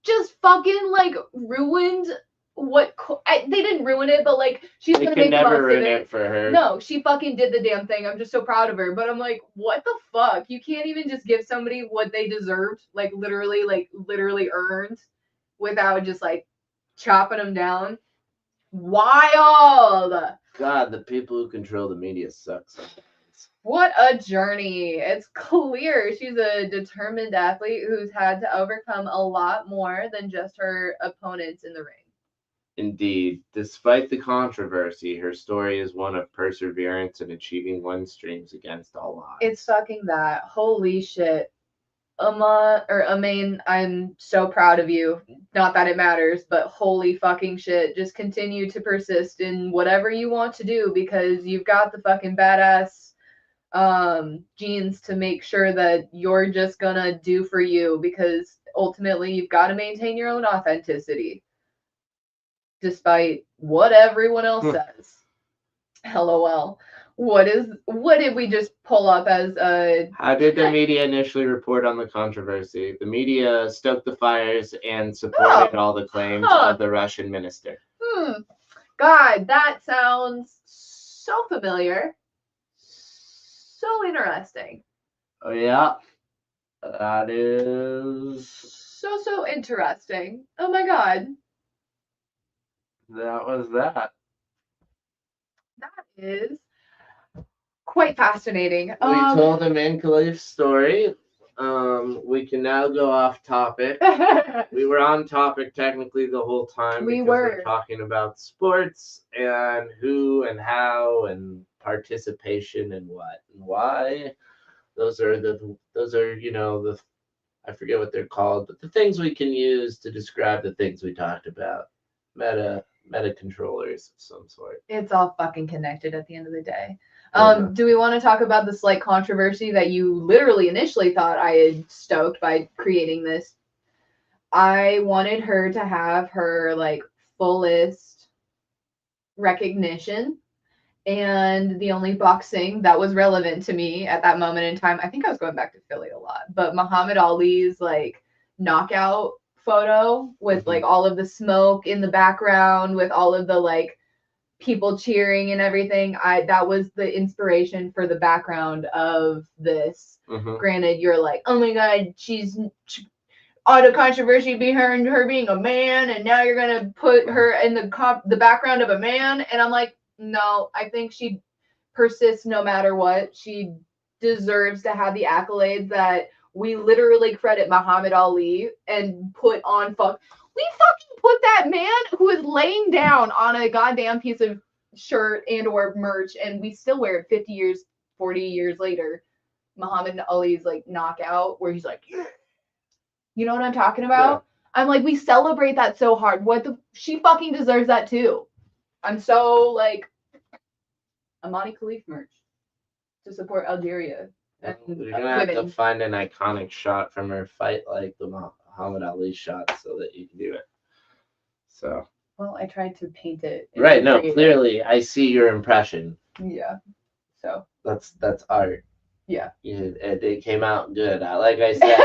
just fucking ruined what they didn't ruin it, but she's gonna make the most of it for her. No, she fucking did the damn thing. I'm just so proud of her. But I'm like, what the fuck? You can't even just give somebody what they deserved, literally earned, without just chopping them down. Wild. God, the people who control the media suck sometimes. What a journey. It's clear she's a determined athlete who's had to overcome a lot more than just her opponents in the ring. Indeed, despite the controversy, her story is one of perseverance and achieving win streams against all odds. It's fucking that. Holy shit. Amain, I'm so proud of you. Not that it matters, but holy fucking shit. Just continue to persist in whatever you want to do because you've got the fucking badass genes to make sure that you're just gonna do for you because ultimately you've got to maintain your own authenticity despite what everyone else says. LOL. What did we just pull up as a... How did the media initially report on the controversy? The media stoked the fires and supported all the claims of the Russian minister. God, that sounds so familiar. So interesting. Oh, yeah. That is... So interesting. Oh, my God. That was that. That is... quite fascinating. We told him in Khalif's story. We can now go off topic. We were on topic technically the whole time. We because were we're talking about sports and who and how and participation and what and why. Those are I forget what they're called, but the things we can use to describe the things we talked about. Meta controllers of some sort. It's all fucking connected at the end of the day. Do we want to talk about the slight controversy that you literally initially thought I had stoked by creating this? I wanted her to have her fullest recognition, and the only boxing that was relevant to me at that moment in time, I think I was going back to Philly a lot, but Muhammad Ali's knockout photo with all of the smoke in the background with all of the people cheering and everything. That was the inspiration for the background of this. Granted, you're oh my God, she's all the controversy behind her being a man, and now you're gonna put her in the background of a man. And I'm like, no, I think she persists no matter what. She deserves to have the accolades that we literally credit Muhammad Ali and put on we fucking put that man who is laying down on a goddamn piece of shirt and or merch, and we still wear it 50 years, 40 years later. Muhammad Ali's knockout, where he's yeah. You know what I'm talking about? Yeah. I'm we celebrate that so hard. She fucking deserves that too. I'm so Amani Khalif merch to support Algeria. and You're gonna have to women. find an iconic shot from her fight, like the Muhammad Ali shot, so that you can do it. So. Well, I tried to paint it. and Right. No. recreate it. Clearly, I see your impression. Yeah. So. That's art. Yeah. It came out good. Like I said,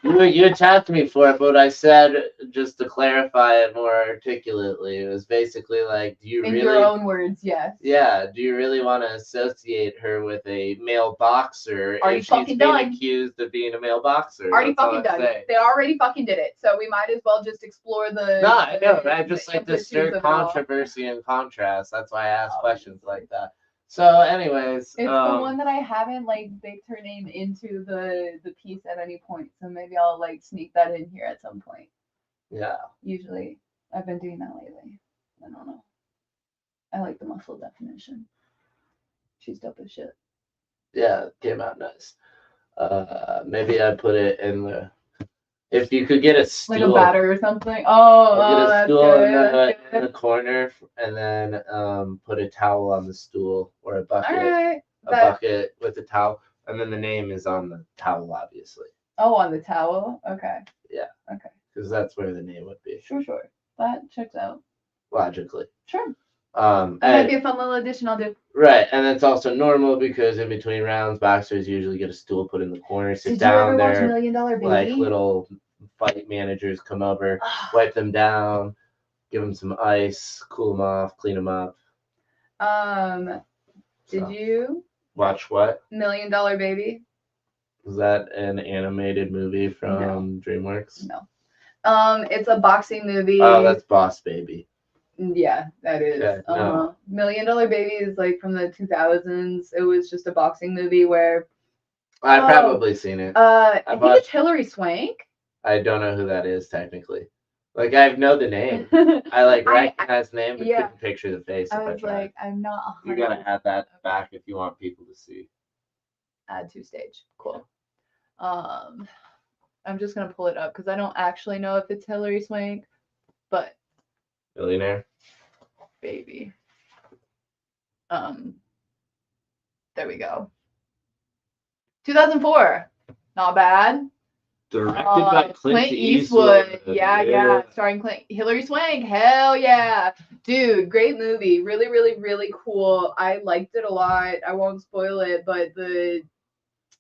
you attacked me for it, but I said, just to clarify it more articulately, it was basically like, do you In really? your own words, yes. Yeah. Do you really want to associate her with a male boxer Already if she's fucking being done. accused of being a male boxer? Already That's all fucking I'm done. saying. They already fucking did it. So we might as well just explore the. No, I know. I the just like to amplitudes stir of it all. controversy and contrast. That's why I ask Oh, questions like that. So, anyways, It's the one that I haven't like baked her name into the piece at any point. So maybe I'll like sneak that in here at some point. yeah. Usually, I've been doing that lately. I don't know. I like the muscle definition. She's dope as shit. Yeah, it came out nice. Maybe I'd put it in the. If you could get a stool, Like a batter or something. Oh, get a that's stool good. in That's the good. corner, and then put a towel on the stool or a bucket, All right. a bucket with a towel, and then the name is on the towel, obviously. Oh, on the towel. Okay. Yeah. Okay. Because that's where the name would be. Sure. That checks out. Logically. Sure. That might And, be a fun little addition I'll do. right, and it's also normal because in between rounds, boxers usually get a stool put in the corner, sit Did you down ever watch there, $1 Million Baby? like little fight managers come over, wipe them down, give them some ice, cool them off, clean them up. Did So. you Watch what? $1 Million Baby? Was that an animated movie from DreamWorks? No. It's a boxing movie. Oh, that's Boss Baby. Yeah, that is. Yeah, no. $1 Million Baby is like from the 2000s. It was just a boxing movie where. I've probably seen it. I think it's Hilary Swank. I don't know who that is technically. Like I know the name. I like recognize the name, but couldn't picture the face. I was like, I'm not. You gotta add that back if you want people to see. Add to stage. Cool. I'm just gonna pull it up because I don't actually know if it's Hilary Swank, but. Billionaire. Baby. There we go. 2004. Not bad. Directed by Clint Eastwood. Yeah. Starring Hilary Swank. Hell yeah. Dude, great movie. Really, really, really cool. I liked it a lot. I won't spoil it, but the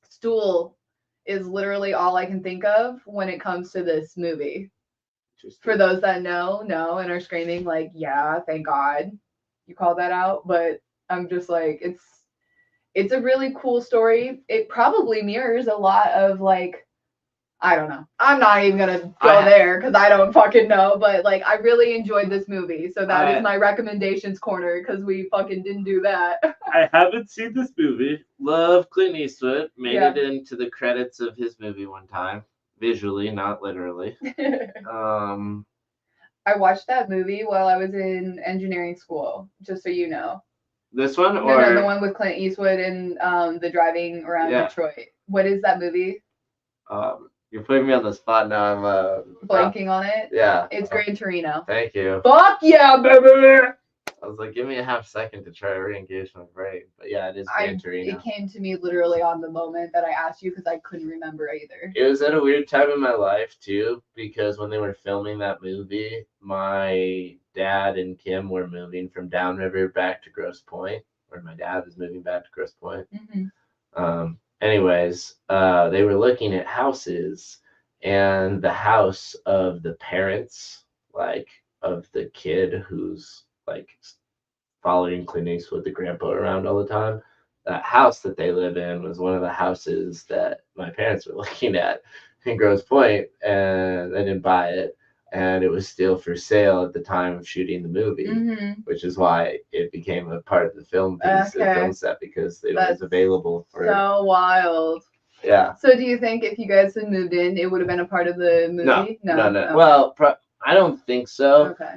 stool is literally all I can think of when it comes to this movie. For those that know and are screaming like, yeah, thank God you called that out. But I'm just like, it's a really cool story. It probably mirrors a lot of like, I don't know. I'm not even gonna go there because I don't fucking know. But like, I really enjoyed this movie, so that is my recommendations corner because we fucking didn't do that. I haven't seen this movie. Love Clint Eastwood. Made it into the credits of his movie one time, visually, not literally. I watched that movie while I was in engineering school, just so you know. This one or no, the one with Clint Eastwood and the driving around Detroit. What is that movie? You're putting me on the spot now. I'm blanking on it. Yeah. It's Gran Torino. Thank you. Fuck yeah, baby! I was like, give me a half second to try to re-engage my brain. But yeah, it is Gran Torino. It came to me literally on the moment that I asked you because I couldn't remember either. It was at a weird time in my life too, because when they were filming that movie, my dad and Kim were moving from Downriver back to Grosse Pointe, or my dad was moving back to Grosse Pointe. Mm-hmm. Anyways, they were looking at houses, and the house of the parents, like of the kid who's like following Clint Eastwood, the grandpa, around all the time, that house that they live in was one of the houses that my parents were looking at in Grosse Pointe, and they didn't buy it, and it was still for sale at the time of shooting the movie, which is why it became a part of the film piece, the film set, because it was available for. So wild. Yeah. So do you think if you guys had moved in, it would have been a part of the movie? No. Okay. Well, I don't think so. Okay.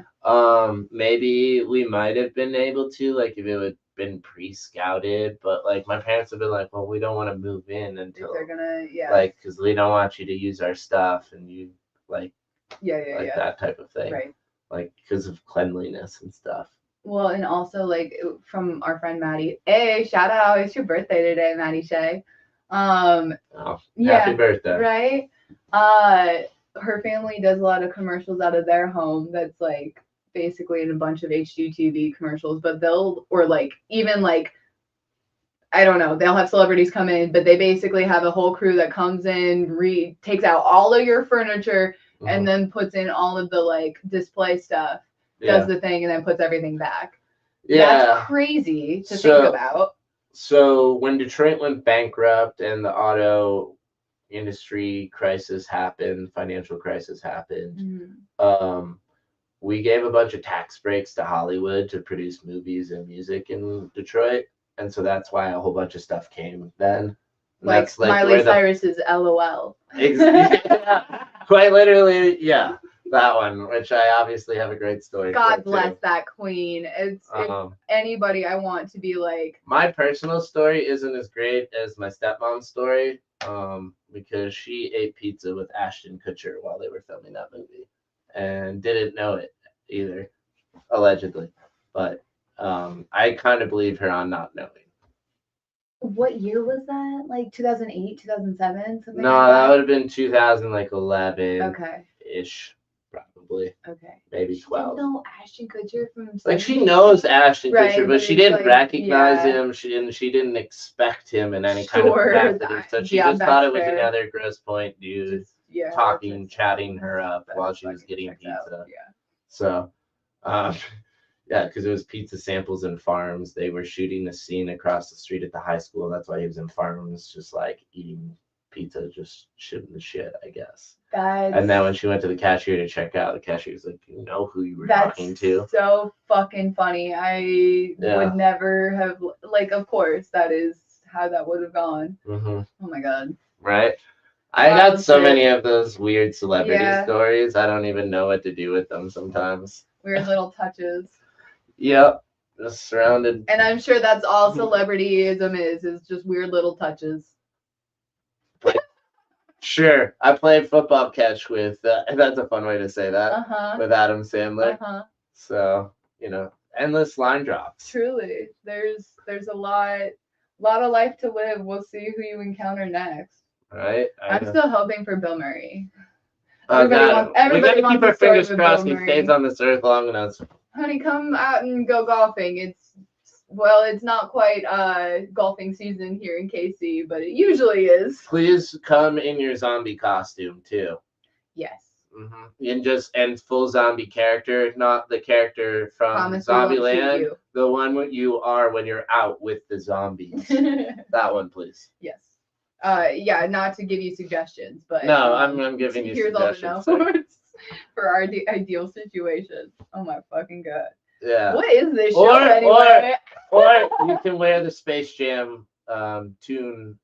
Maybe we might have been able to, like, if it would been pre-scouted, but like my parents have been like, well, we don't want to move in until they're gonna, like, because we don't want you to use our stuff, and you like that type of thing, right? Like because of cleanliness and stuff. Well, and also like from our friend Maddie. Hey, shout out! It's your birthday today, Maddie Shay. Oh, Yeah, happy birthday. right? Her family does a lot of commercials out of their home that's like basically in a bunch of HGTV commercials, but even like I don't know, they'll have celebrities come in, but they basically have a whole crew that comes in, takes out all of your furniture and then puts in all of the like display stuff, does the thing, and then puts everything back. Yeah. That's crazy to think about. So when Detroit went bankrupt and the auto industry crisis happened, financial crisis happened, we gave a bunch of tax breaks to Hollywood to produce movies and music in Detroit. And so that's why a whole bunch of stuff came then. And like that's like Miley Cyrus's LOL. Yeah, quite literally, yeah. That one, which I obviously have a great story for. God bless that queen. It's if anybody I want to be like. My personal story isn't as great as my stepmom's story, because she ate pizza with Ashton Kutcher while they were filming that movie, and didn't know it either, allegedly. But I kind of believe her on not knowing. What year was that? Like 2008, 2007, something No, like that would have been 2011. Okay. Ish, probably. Okay. Maybe 12. She didn't know Ashton Kutcher from. Like she knows Ashton Kutcher, but she didn't like, recognize him. She didn't expect him in any kind of capacity. So she just thought it was another Gross Point dude chatting her up while she was getting pizza. So, yeah, because it was pizza samples and farms. They were shooting a scene across the street at the high school. That's why he was in farms, just like eating pizza, just shooting the shit, I guess. And then when she went to the cashier to check out, the cashier was like, "You know who you were talking to?" That's so fucking funny. I would never have, like, of course, that is how that would have gone. Oh my God. Right? I got so many of those weird celebrity stories. I don't even know what to do with them sometimes. Weird little touches. Yep. Just surrounded. And I'm sure that's all celebrityism is just weird little touches. Sure. I played football catch with, that's a fun way to say that, with Adam Sandler. So, endless line drops. Truly. There's a lot of life to live. We'll see who you encounter next. Right? I'm still hoping for Bill Murray. Everybody we gotta keep our fingers crossed he stays on this earth long enough. Honey, come out and go golfing. It's not quite golfing season here in KC, but it usually is. Please come in your zombie costume too. Yes. And full zombie character, not the character from Zombieland, the one what you are when you're out with the zombies. That one, please. Yes. Yeah, not to give you suggestions, but no, I'm giving you suggestions. Here's all the notes for our ideal situation. Oh my fucking God. Yeah. What is this show anyway? Or you can wear the Space Jam Toon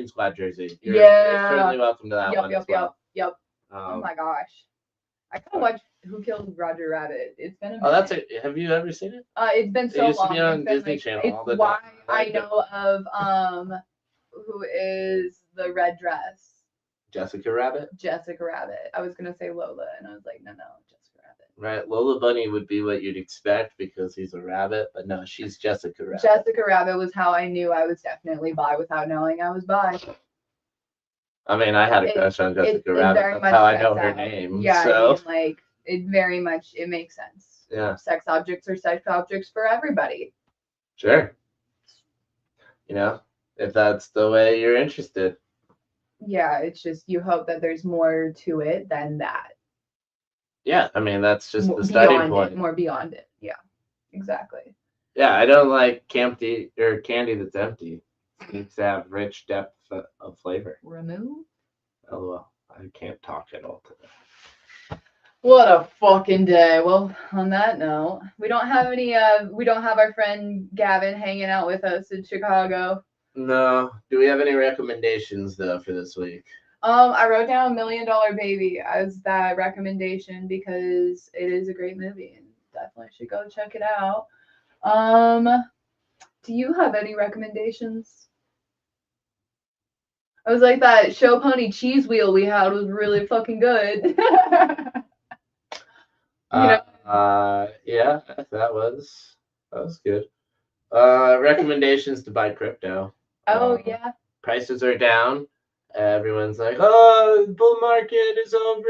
Squad jersey. You're certainly welcome to that one as well. Yep. Oh my gosh. I kind of watched Who Killed Roger Rabbit. It's been a minute. that's it. Have you ever seen it? It's been so long. It used to be on Disney Channel all the time. It's why I know of who is the red dress? Jessica Rabbit? Jessica Rabbit. I was gonna say Lola, and I was like, no, Jessica Rabbit. Right, Lola Bunny would be what you'd expect because he's a rabbit, but no, she's Jessica Rabbit. Jessica Rabbit was how I knew I was definitely bi without knowing I was bi. I mean, I had a crush on Jessica Rabbit. That's how I know her name. Yeah, so. I mean, it makes sense. Yeah. Sex objects are sex objects for everybody. Sure. If that's the way you're interested. Yeah, it's just you hope that there's more to it than that. Yeah, I mean, that's just the starting point. More beyond it. Yeah, exactly. Yeah, I don't like candy that's empty. It needs to have rich depth of flavor. Remove? LOL. I can't talk at all today. What a fucking day. Well, on that note, we don't have our friend Gavin hanging out with us in Chicago. No. Do we have any recommendations though for this week? I wrote down $1 Million Baby as that recommendation because it is a great movie and definitely should go check it out. Do you have any recommendations? I was like, that show pony cheese wheel we had was really fucking good. Yeah, that was good. Recommendations to buy crypto. Oh yeah. prices are down. Everyone's like, oh, bull market is over.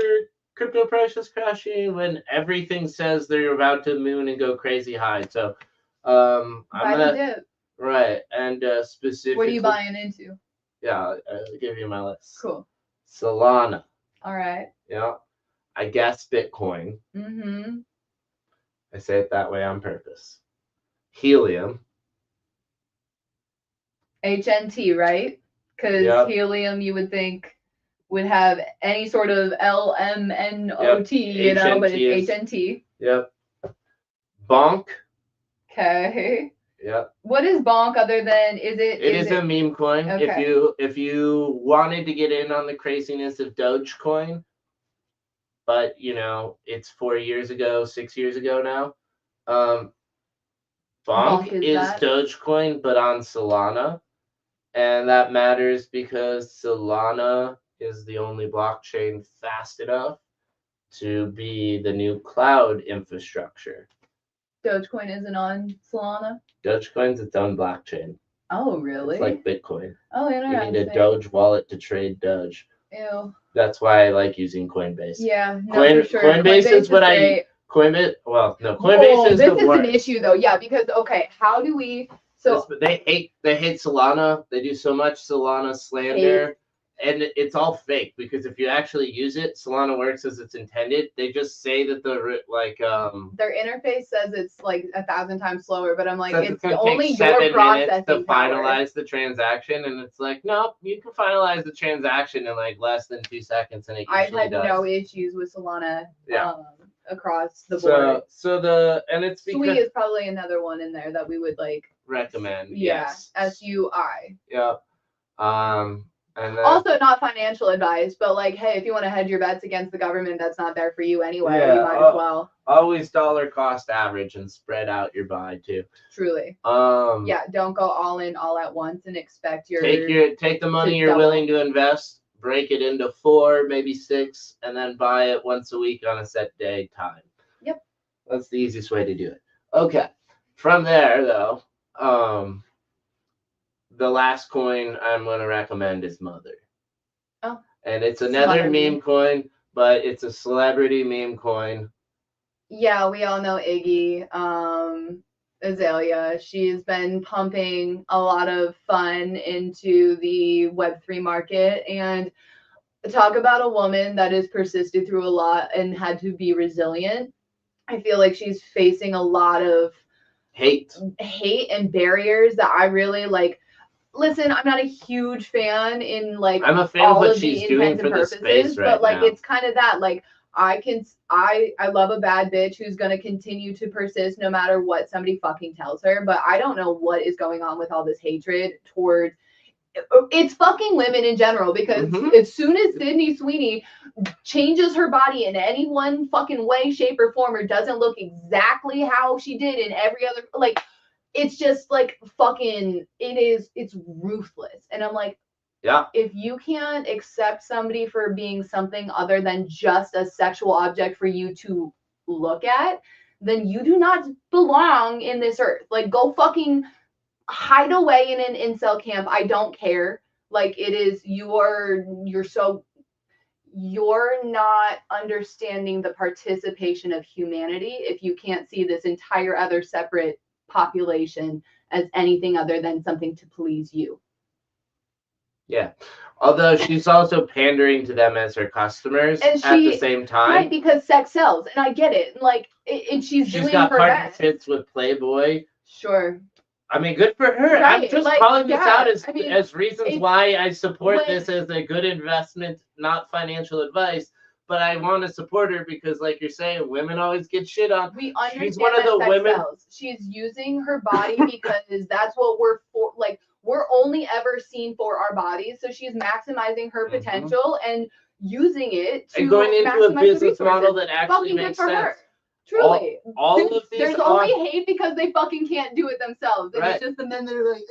Crypto prices crashing, when everything says they're about to moon and go crazy high. So I'm Buy the gonna dip. right, and specifically, What are you buying into? yeah, I'll give you my list. Cool. Solana. All right. Yeah. I guess Bitcoin. Mm-hmm. I say it that way on purpose. Helium. HNT, right? Because Yep. helium, you would think, would have any sort of LMNOT, you know, but it's HNT. Yep. Bonk. Okay. Yep. What is Bonk other than is it? It is a meme coin. Okay. If you wanted to get in on the craziness of Dogecoin, but you know it's 4 years ago, 6 years ago now. Bonk is Dogecoin, but on Solana, and that matters because Solana is the only blockchain fast enough to be the new cloud infrastructure. Dogecoin isn't on Solana? Dogecoin's its own blockchain. Oh, really? It's like Bitcoin. Oh, interesting. You need a Doge wallet to trade Doge. Ew. That's why I like using Coinbase. Yeah, no, for sure. Coinbase is what I... Coinbase... Well, no, Coinbase is the worst. This is an issue, though. Yeah, because, okay, how do we... So they hate Solana. They do so much Solana slander. And it's all fake because if you actually use it, Solana works as it's intended. They just say that their interface says it's like 1,000 times slower, but I'm like, it's gonna only take your 7 processing minutes to power. finalize the transaction, and it's like, no, you can finalize the transaction in like less than 2 seconds, and it usually I've had does. No issues with Solana. Yeah. Across the board. And it's because Sui is probably another one in there that we would like recommend. Yeah, yes. SUI. Yeah. And then, also not financial advice, but like, hey, if you want to hedge your bets against the government that's not there for you anyway, you might as well. Always dollar cost average and spread out your buy too. Truly. Yeah, don't go all in all at once and expect take the money you're willing to invest, break it into 4, maybe 6, and then buy it once a week on a set day time. Yep. That's the easiest way to do it. Okay. From there though, the last coin I'm going to recommend is Mother. Oh. And it's another meme coin, but it's a celebrity meme coin. Yeah, we all know Iggy Azalea. She's been pumping a lot of fun into the Web3 market, and talk about a woman that has persisted through a lot and had to be resilient. I feel like she's facing a lot of hate and barriers that I really like. Listen, I'm not a huge fan in like I'm a fan all of what of she's the doing intents for and the purposes, space right but like now. it's kind of that like I love a bad bitch who's gonna continue to persist no matter what somebody fucking tells her. But I don't know what is going on with all this hatred towards it's fucking women in general, because as soon as Sydney Sweeney changes her body in any one fucking way, shape, or form, or doesn't look exactly how she did in every other, like, it's just like fucking, it's ruthless. And I'm like, yeah, if you can't accept somebody for being something other than just a sexual object for you to look at, then you do not belong in this earth. Like, go fucking hide away in an incel camp. I don't care. Like, it is, you're not understanding the participation of humanity if you can't see this entire other separate population as anything other than something to please you. Yeah. Although she's also pandering to them as her customers at the same time. Right, because sex sells, and I get it. Like, and she's doing got her partnerships with Playboy. Sure. I mean, good for her. Right. I'm just calling this out as reasons why I support this as a good investment, not financial advice. But I want to support her because, like you're saying, women always get shit on. We understand she's one of the women. Sells. She's using her body because that's what we're for. Like, we're only ever seen for our bodies. So she's maximizing her potential and using it to and going into a business model that actually makes sense. Her. Truly, all of these there's only hate because they fucking can't do it themselves. And it's just, and then they're like,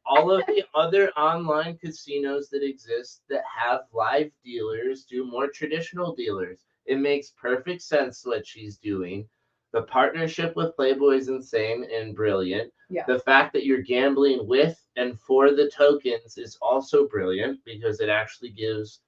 all of the other online casinos that exist that have live dealers do more traditional dealers. It makes perfect sense what she's doing. The partnership with Playboy is insane and brilliant. Yeah. The fact that you're gambling with and for the tokens is also brilliant because it actually gives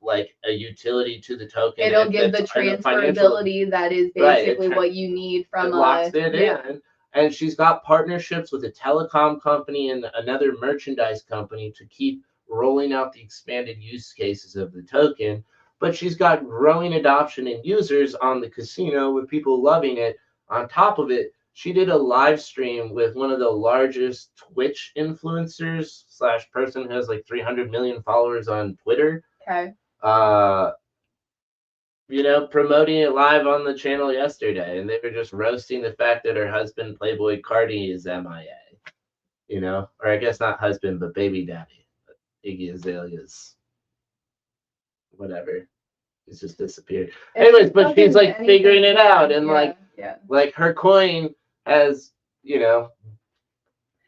like a utility to the token. It'll give the transferability that is basically what you need from it locks it in. And she's got partnerships with a telecom company and another merchandise company to keep rolling out the expanded use cases of the token. But she's got growing adoption and users on the casino with people loving it. On top of it, she did a live stream with one of the largest Twitch influencers / person who has like 300 million followers on Twitter. Okay. Promoting it live on the channel yesterday, and they were just roasting the fact that her husband, Playboy Cardi, is MIA. Or I guess not husband, but baby daddy. Iggy Azalea's whatever. He's just disappeared. Anyways, but she's like figuring it out, and like her coin has,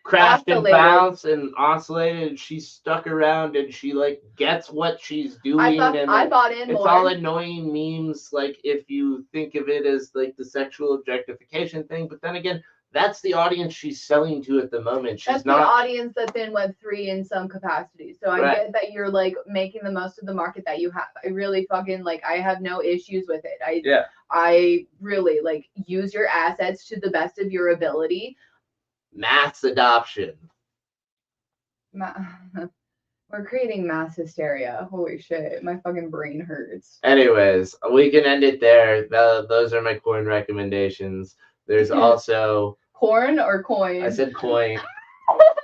crashed and bounced and oscillated, and she's stuck around, and she like gets what she's doing. I bought in it's more. all annoying memes, like if you think of it as like the sexual objectification thing, but then again, that's the audience she's selling to at the moment. She's the audience that's in Web3 in some capacity. So I get that you're like making the most of the market that you have. I really fucking I have no issues with it. I really like use your assets to the best of your ability. Mass adoption. We're creating mass hysteria. Holy shit, my fucking brain hurts. Anyways, we can end it there. Those are my coin recommendations. There's also corn or coin. I said coin.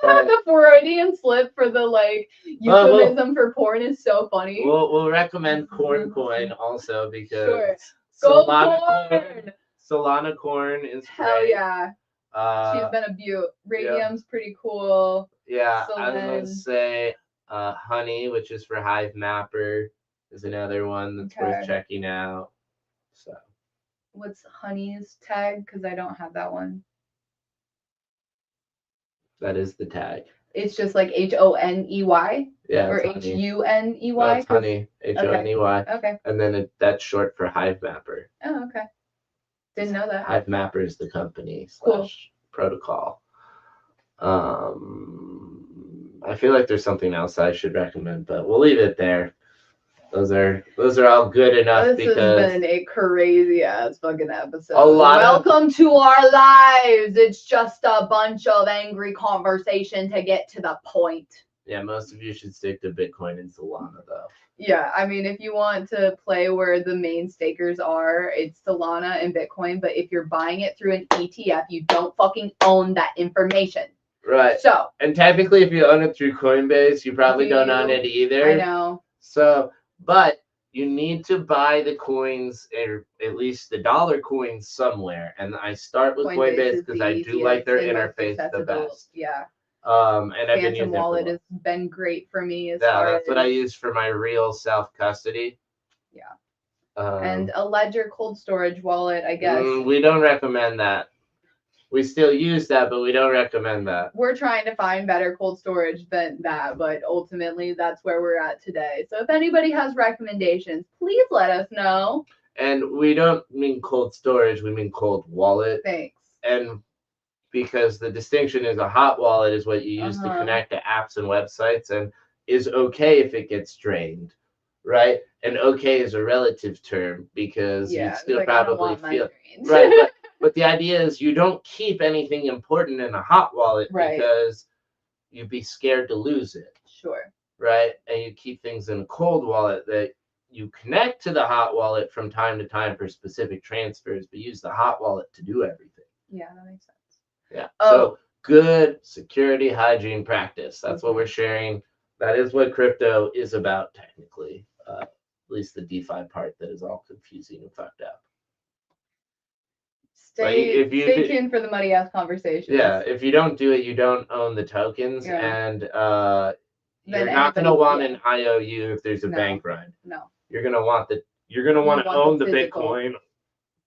The Freudian slip for the euphemism for porn is so funny. We'll recommend corn coin also because Solana corn is great. Hell yeah. She's been a beaut. Radium's pretty cool. Yeah, I was gonna say Honey, which is for Hive Mapper, is another one that's worth checking out. So, what's Honey's tag? Because I don't have that one. That is the tag. It's just like HONEY. Yeah. Or HUNEY. No, it's Honey. HONEY. Okay. And then that's short for Hive Mapper. Oh, okay. Didn't know that. Hive Mapper is the company / protocol. I feel like there's something else I should recommend, but we'll leave it there. Those are all good enough because has been a crazy ass fucking episode. Welcome to our lives. It's just a bunch of angry conversation to get to the point. Yeah, most of you should stick to Bitcoin and Solana though. Yeah, I mean, if you want to play where the main stakers are, it's Solana and Bitcoin. But if you're buying it through an ETF, you don't fucking own that information. Right. So. And technically, if you own it through Coinbase, you probably don't own it either. I know. So, but you need to buy the coins, or at least the dollar coins, somewhere. And I start with Coinbase because I do like their interface the best. Yeah. And I've been using Wallet has been great for me. That's what I use for my real self-custody. Yeah. And a Ledger cold storage wallet, I guess. We don't recommend that. We still use that, but we don't recommend that. We're trying to find better cold storage than that, but ultimately that's where we're at today. So if anybody has recommendations, please let us know. And we don't mean cold storage, we mean cold wallet. Thanks. And because the distinction is a hot wallet is what you use to connect to apps and websites, and is okay if it gets drained, right? And okay is a relative term because you still probably feel right. But the idea is you don't keep anything important in a hot wallet because you'd be scared to lose it. Sure. Right? And you keep things in a cold wallet that you connect to the hot wallet from time to time for specific transfers, but use the hot wallet to do everything. Yeah, that makes sense. Yeah. So good security hygiene practice. That's what we're sharing. That is what crypto is about technically. At least the DeFi part that is all confusing and fucked up. Stay tuned for the muddy ass conversations. Yeah, if you don't do it, you don't own the tokens, and you're not gonna want an IOU if there's a bank run. No. You're gonna want to own the Bitcoin.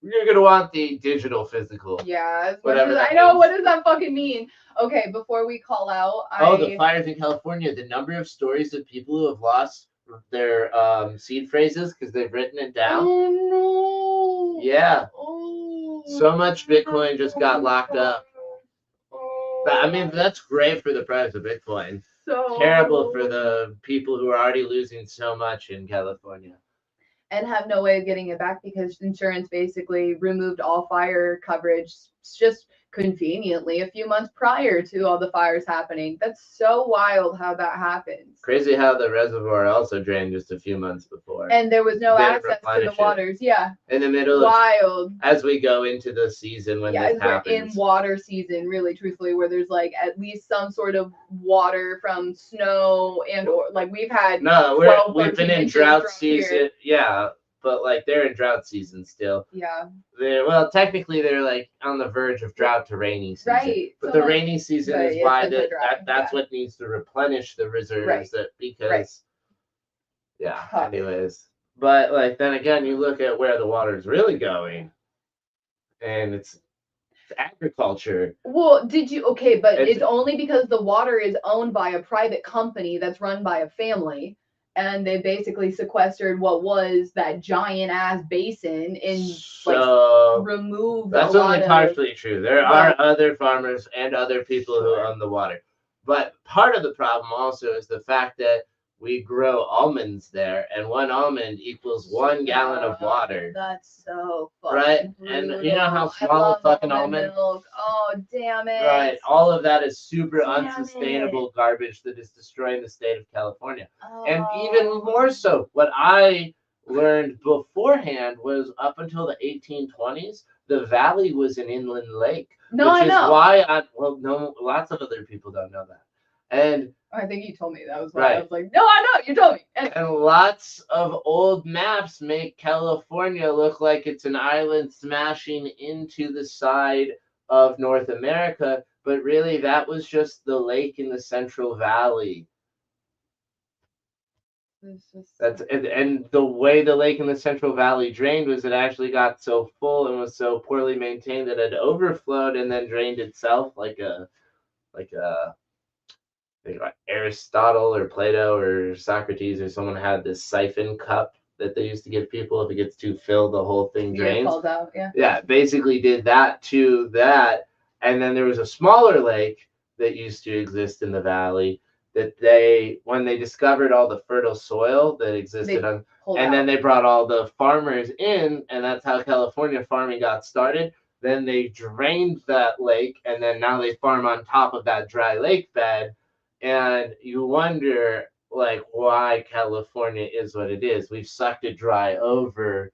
You're gonna want the digital physical. Yeah, I know. What does that fucking mean? Okay, before we call out, the fires in California. The number of stories of people who have lost their seed phrases because they've written it down. Oh no. Yeah. Oh. So much Bitcoin just got locked up. I mean, that's great for the price of Bitcoin. So Terrible for the people who are already losing so much in California. And have no way of getting it back because insurance basically removed all fire coverage just conveniently a few months prior to all the fires happening. That's so wild how that happens. Crazy how the reservoir also drained just a few months before. And there was no They didn't access to the replenish it. waters. Yeah. In the middle of, Wild. as we go into the season when Yeah, this we're happens. in water season, really, truthfully, where there's like at least some sort of water from snow and or like we've had. No, 12, we've been 13 in inches drought from season. here. Yeah, but like they're in drought season still. Yeah. Well, technically they're like on the verge of drought to rainy season. Right. But So the rainy season but is it's why just a drought, that's yeah. what needs to replenish the reserves. Right. That because Right. yeah. Huh. Anyways, but like then again, you look at where the water's really going, and it's agriculture. Well, okay, but It's- it's only because the water is owned by a private company that's run by a family, and they basically sequestered what was that giant ass basin and So removed that's a lot only of. partially true. There are other farmers and other people who Sure. own the water. But part of the problem also is the fact that we grow almonds there, and one almond equals 1 gallon of water. That's so fucking Right? brutal. And you know how I small a love fucking almond almond? milk. Oh, damn it. Right. All of that is super Damn unsustainable garbage that is destroying the state of California. Oh. And even more so, what I learned beforehand was up until the 1820s, the valley was an inland lake. No, which I know. is why lots of other people don't know that. And I think you told me that was why Right. I was like, no, I know, you told me. and lots of old maps make California look like it's an island smashing into the side of North America, but really that was just the lake in the Central Valley. It's just- And the way the lake in the Central Valley drained was it actually got so full and was so poorly maintained that it overflowed and then drained itself like Aristotle or Plato or Socrates or someone had this siphon cup that they used to give people. If it gets too filled, the whole thing Yeah, it drains. falls out, yeah. Yeah, basically did that to that. And then there was a smaller lake that used to exist in the valley that when they discovered all the fertile soil that existed Pulled then out. they brought all the farmers in, and that's how California farming got started. Then they drained that lake, and then now they farm on top of that dry lake bed. And you wonder, like, why California is what it is. We've sucked it dry over,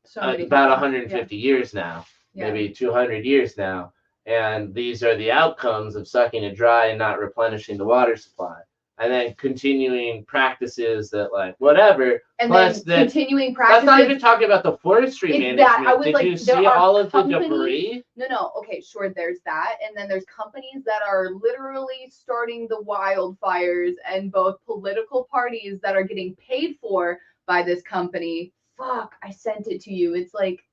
So many about times. 150 years now, Yeah. maybe 200 years now. And these are the outcomes of sucking it dry and not replenishing the water supply. And then continuing practices that, like, whatever. And plus then continuing practices. That's not even talking about the forestry It's management. that. I was Did like, you there see are all of the companies- debris? No, okay, sure, there's that. And then there's companies that are literally starting the wildfires and both political parties that are getting paid for by this company. Fuck, I sent it to you. It's like,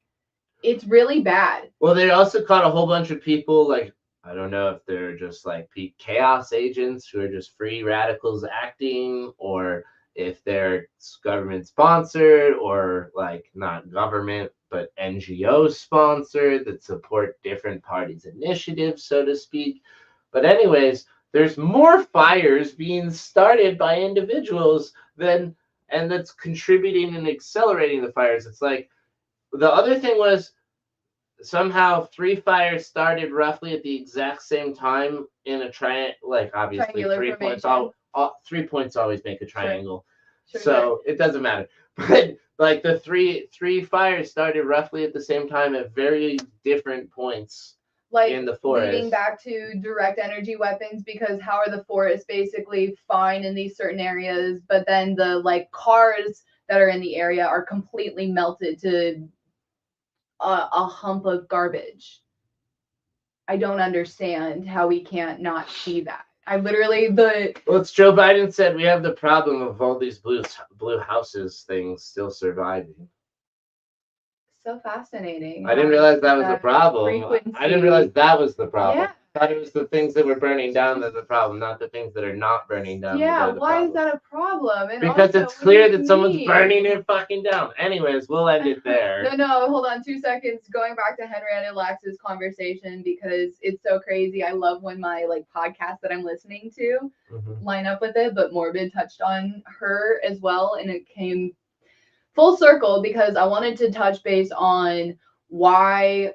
it's really bad. Well, they also caught a whole bunch of people, like, I don't know if they're just like peak chaos agents who are just free radicals acting, or if they're government sponsored, or like not government, but NGO sponsored that support different parties' initiatives, so to speak. But anyways, there's more fires being started by individuals and that's contributing and accelerating the fires. It's like, the other thing was, somehow 3 fires started roughly at the exact same time in a triangle. Like, obviously, Triangular 3 points. formation. 3 points always make a triangle, Sure, so it doesn't matter. But like the three fires started roughly at the same time at very different points like in the forest. leading back to direct energy weapons, because how are the forests basically fine in these certain areas, but then the like cars that are in the area are completely melted to a hump of garbage. I don't understand how we can't not see that. I literally Well, it's Joe Biden said we have the problem of all these blue houses things still surviving. so fascinating. I didn't realize that was the problem. I didn't realize that was the problem. Yeah. thought it was the things that were burning down that are the problem, not the things that are not burning down. Yeah, that are the why is problem. that a problem? And Because also, it's what clear do that you someone's mean? burning it fucking down. Anyways, we'll end it there. No, hold on 2 seconds. Going back to Henrietta Lax's conversation because it's so crazy. I love when my like podcast that I'm listening to line up with it, but Morbid touched on her as well, and it came full circle because I wanted to touch base on why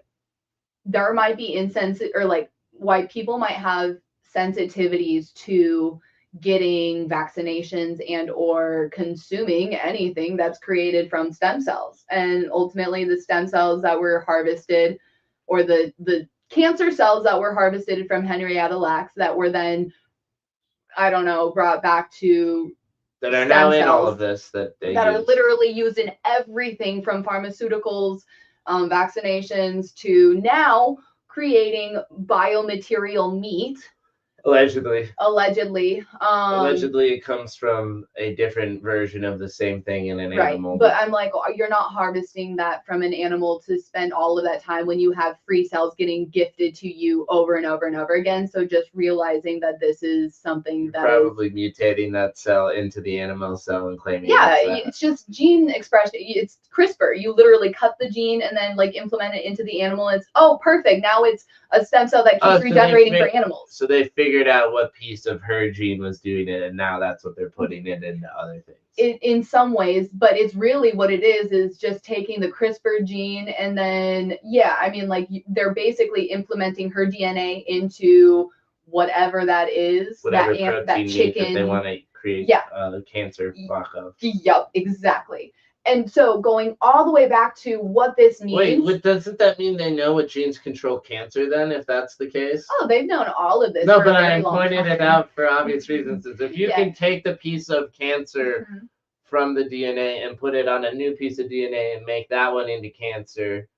there might be insensitive or like why people might have sensitivities to getting vaccinations and or consuming anything that's created from stem cells. And ultimately the stem cells that were harvested or the cancer cells that were harvested from Henrietta Lacks that were then, I don't know, brought back to that are stem now in all cells of this that are literally used in everything from pharmaceuticals, vaccinations to now creating biomaterial meat. Allegedly. Allegedly it comes from a different version of the same thing in an animal. But I'm like, you're not harvesting that from an animal to spend all of that time when you have free cells getting gifted to you over and over and over again. So just realizing that this is something that probably mutating that cell into the animal cell and claiming it's just gene expression. It's CRISPR. You literally cut the gene and then like implement it into the animal. It's perfect. Now it's a stem cell that keeps regenerating for animals. So they figured out what piece of her gene was doing it, and now that's what they're putting it into other things. In some ways, but it's really what it is just taking the CRISPR gene and then they're basically implementing her DNA into whatever that is, whatever that chicken that they want to create cancer fuck of. Yep, exactly. And so going all the way back to what this means. Wait, doesn't that mean they know what genes control cancer then, if that's the case? Oh, they've known all of this. No, but I pointed it out for obvious reasons. Is if you can take the piece of cancer from the DNA and put it on a new piece of DNA and make that one into cancer,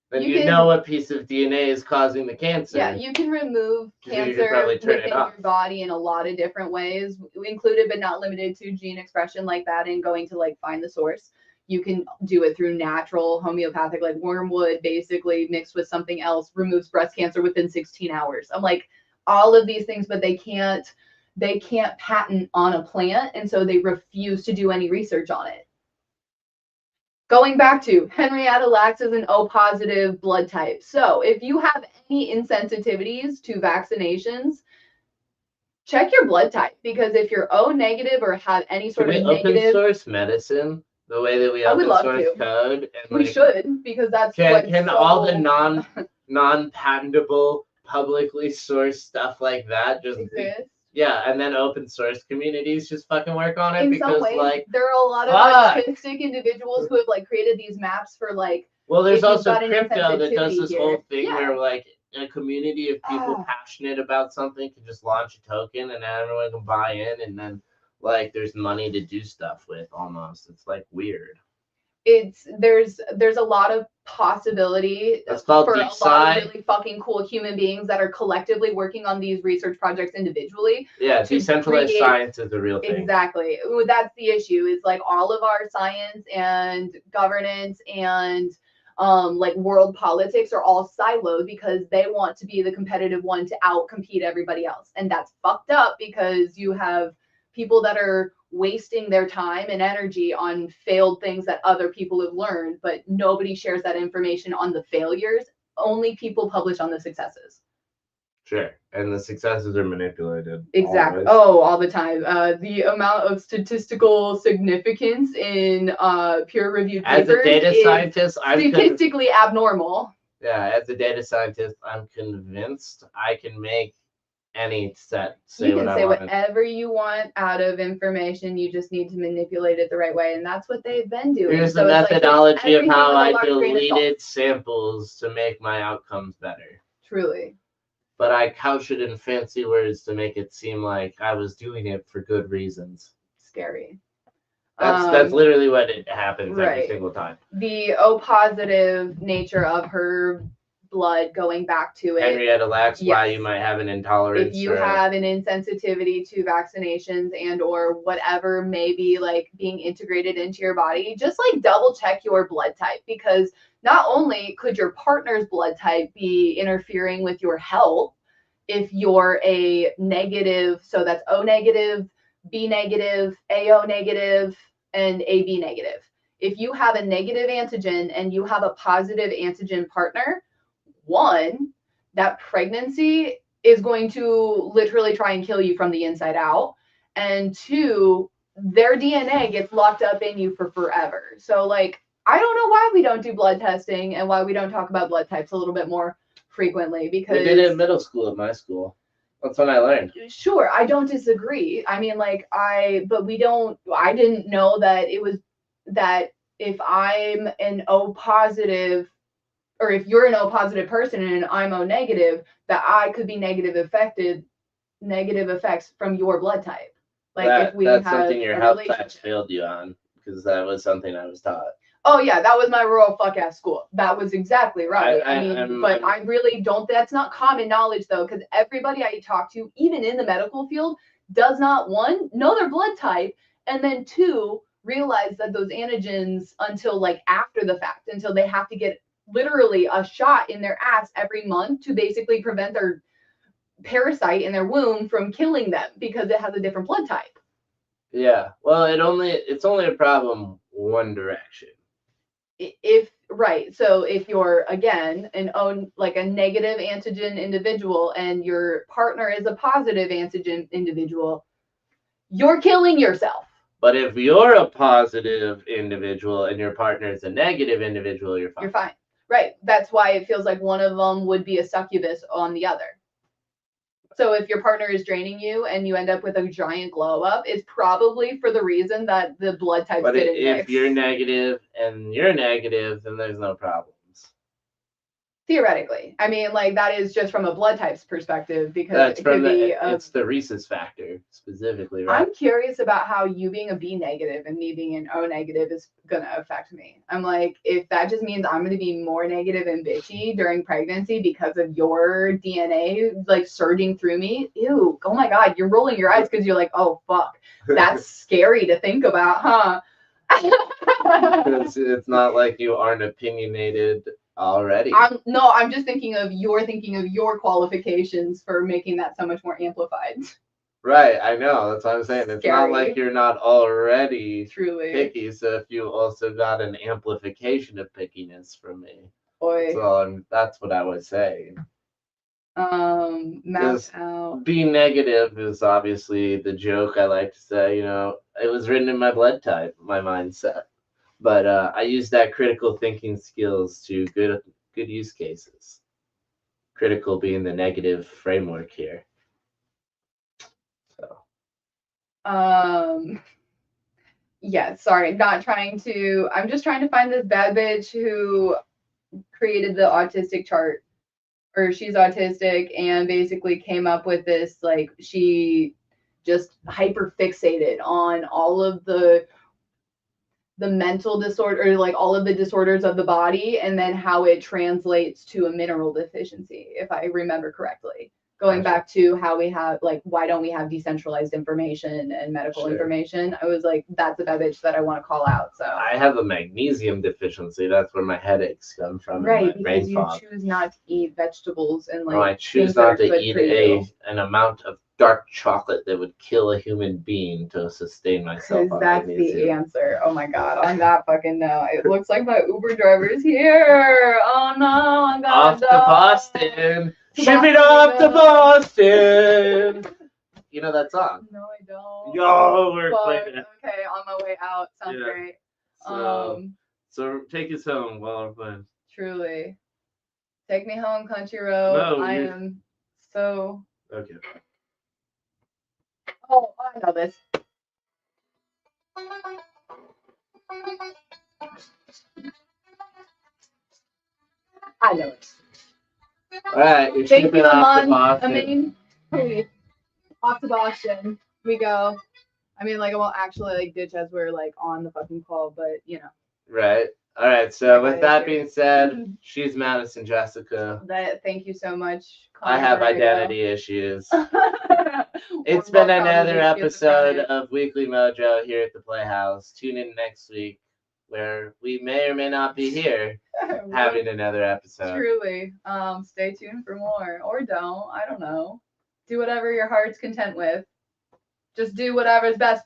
then you know what piece of DNA is causing the cancer. Yeah, you can remove cancer within your body in a lot of different ways, included but not limited to gene expression like that and going to like find the source. You can do it through natural homeopathic, like wormwood, basically mixed with something else, removes breast cancer within 16 hours. I'm like, all of these things, but they can't patent on a plant, and so they refuse to do any research on it. Going back to Henrietta Lacks is an O positive blood type. So if you have any insensitivities to vaccinations, check your blood type, because if you're O negative or have any sort of negative open source medicine the way that we open source code, and we should, because that's all the non-patentable publicly sourced stuff like that just exist. Yeah, and then open source communities just fucking work on it. In because some ways, like there are a lot of artistic individuals who have like created these maps for like. Well, there's also crypto that does this whole thing where like a community of people passionate about something can just launch a token and everyone can buy in, and then like there's money to do stuff with. Almost, it's like weird. There's a lot of possibility for a lot of really fucking cool human beings that are collectively working on these research projects individually. Yeah, decentralized science is the real thing. Exactly. That's the issue. Is like all of our science and governance and like world politics are all siloed because they want to be the competitive one to outcompete everybody else. And that's fucked up because you have people that are wasting their time and energy on failed things that other people have learned, but nobody shares that information on the failures. Only people publish on the successes. Sure. And the successes are manipulated. Exactly. Always. All the time. The amount of statistical significance in peer-reviewed papers as a data scientist, I'm statistically abnormal. Yeah, as a data scientist, I'm convinced I can make any set. You can say whatever you want out of information. You just need to manipulate it the right way, and that's what they've been doing. Here's the methodology of how I deleted samples to make my outcomes better. Truly. But I couch it in fancy words to make it seem like I was doing it for good reasons. Scary. That's literally what it happens every single time. The O positive nature of her blood, going back to it. Henrietta Lacks, why you might have an intolerance. If you have an insensitivity to vaccinations and or whatever may be like being integrated into your body, just like double check your blood type, because not only could your partner's blood type be interfering with your health if you're a negative, so that's O negative, B negative, AO negative, and AB negative. If you have a negative antigen and you have a positive antigen partner, one, that pregnancy is going to literally try and kill you from the inside out. And two, their DNA gets locked up in you for forever. So, like, I don't know why we don't do blood testing and why we don't talk about blood types a little bit more frequently, because They did it in middle school at my school. That's when I learned. Sure, I don't disagree. I mean, like, I didn't know that it was that if I'm an O positive, or if you're an O positive person and I'm O negative, that I could be negative effects from your blood type. Like, if we that's have something your a health class relationship. failed you on, because that was something I was taught. Oh yeah, that was my rural fuck ass school. That was exactly right. I'm- I really don't. That's not common knowledge though, because everybody I talk to, even in the medical field, does not, one, know their blood type, and then two, realize that those antigens until like after the fact, until they have to get literally a shot in their ass every month to basically prevent their parasite in their womb from killing them because it has a different blood type. Yeah. Well, it's only a problem one direction. If right, so if you're again like a negative antigen individual and your partner is a positive antigen individual, you're killing yourself. But if you're a positive individual and your partner is a negative individual, you're fine. You're fine. Right. That's why it feels like one of them would be a succubus on the other. So if your partner is draining you and you end up with a giant glow up, it's probably for the reason that the blood types But didn't if mix. you're negative and you're negative, then there's no problems. Theoretically, I mean, like, that is just from a blood types perspective, because That's it could be it's the rhesus factor specifically, right? I'm curious about how you being a B negative and me being an O negative is gonna affect me. I'm like, if that just means I'm gonna be more negative and bitchy during pregnancy because of your DNA like surging through me, ew, oh my god, you're rolling your eyes because you're like, oh fuck, that's scary to think about, huh? It's not like you aren't opinionated already. I'm just thinking of your qualifications for making that so much more amplified. Right, I know. That's what I'm saying. It's not Scary. like you're not already Truly. picky. So if you also got an amplification of pickiness from me, Boy. so that's what I was saying. Map out. Being negative is obviously the joke I like to say. You know, it was written in my blood type, my mindset. But I use that critical thinking skills to good use cases. Critical being the negative framework here. So. Yeah, sorry, not trying to. I'm just trying to find this bad bitch who created the autistic chart, or she's autistic and basically came up with this, like, she just hyper fixated on all of the mental disorder, or like all of the disorders of the body, and then how it translates to a mineral deficiency, if I remember correctly. Going back to how we have, like, why don't we have decentralized information and medical information? I was like, that's a bad bitch that I want to call out. So I have a magnesium deficiency. That's where my headaches come from. Right, and my because brain you fog. choose not to eat vegetables and like. No, I choose things that are not to good eat for you. an amount of dark chocolate that would kill a human being to sustain myself Because on that's magnesium. the answer. Oh my god, on that fucking note, it looks like my Uber driver's here. Oh no, I got Off to Boston. Ship it off to Boston. You know that song? No, I don't. Yo, we're playing it. Okay, on my way out. Sounds great. So take us home while we're playing. Truly. Take me home, country road. No, I am so. Okay. Oh, I know this. I know it. All right, you're Thank shipping you, off to Aman. Boston. Hey, off to Boston. We go. I mean, like, I won't actually like ditch as we're like on the fucking call, but you know. Right. All right. So with that being said, she's Madison Jessica. Thank you so much. I have identity issues. It's been another episode of Weekly Mojo here at the Playhouse. Tune in next week. where we may or may not be here having another episode. Truly. Stay tuned for more. Or don't. I don't know. Do whatever your heart's content with. Just do whatever's best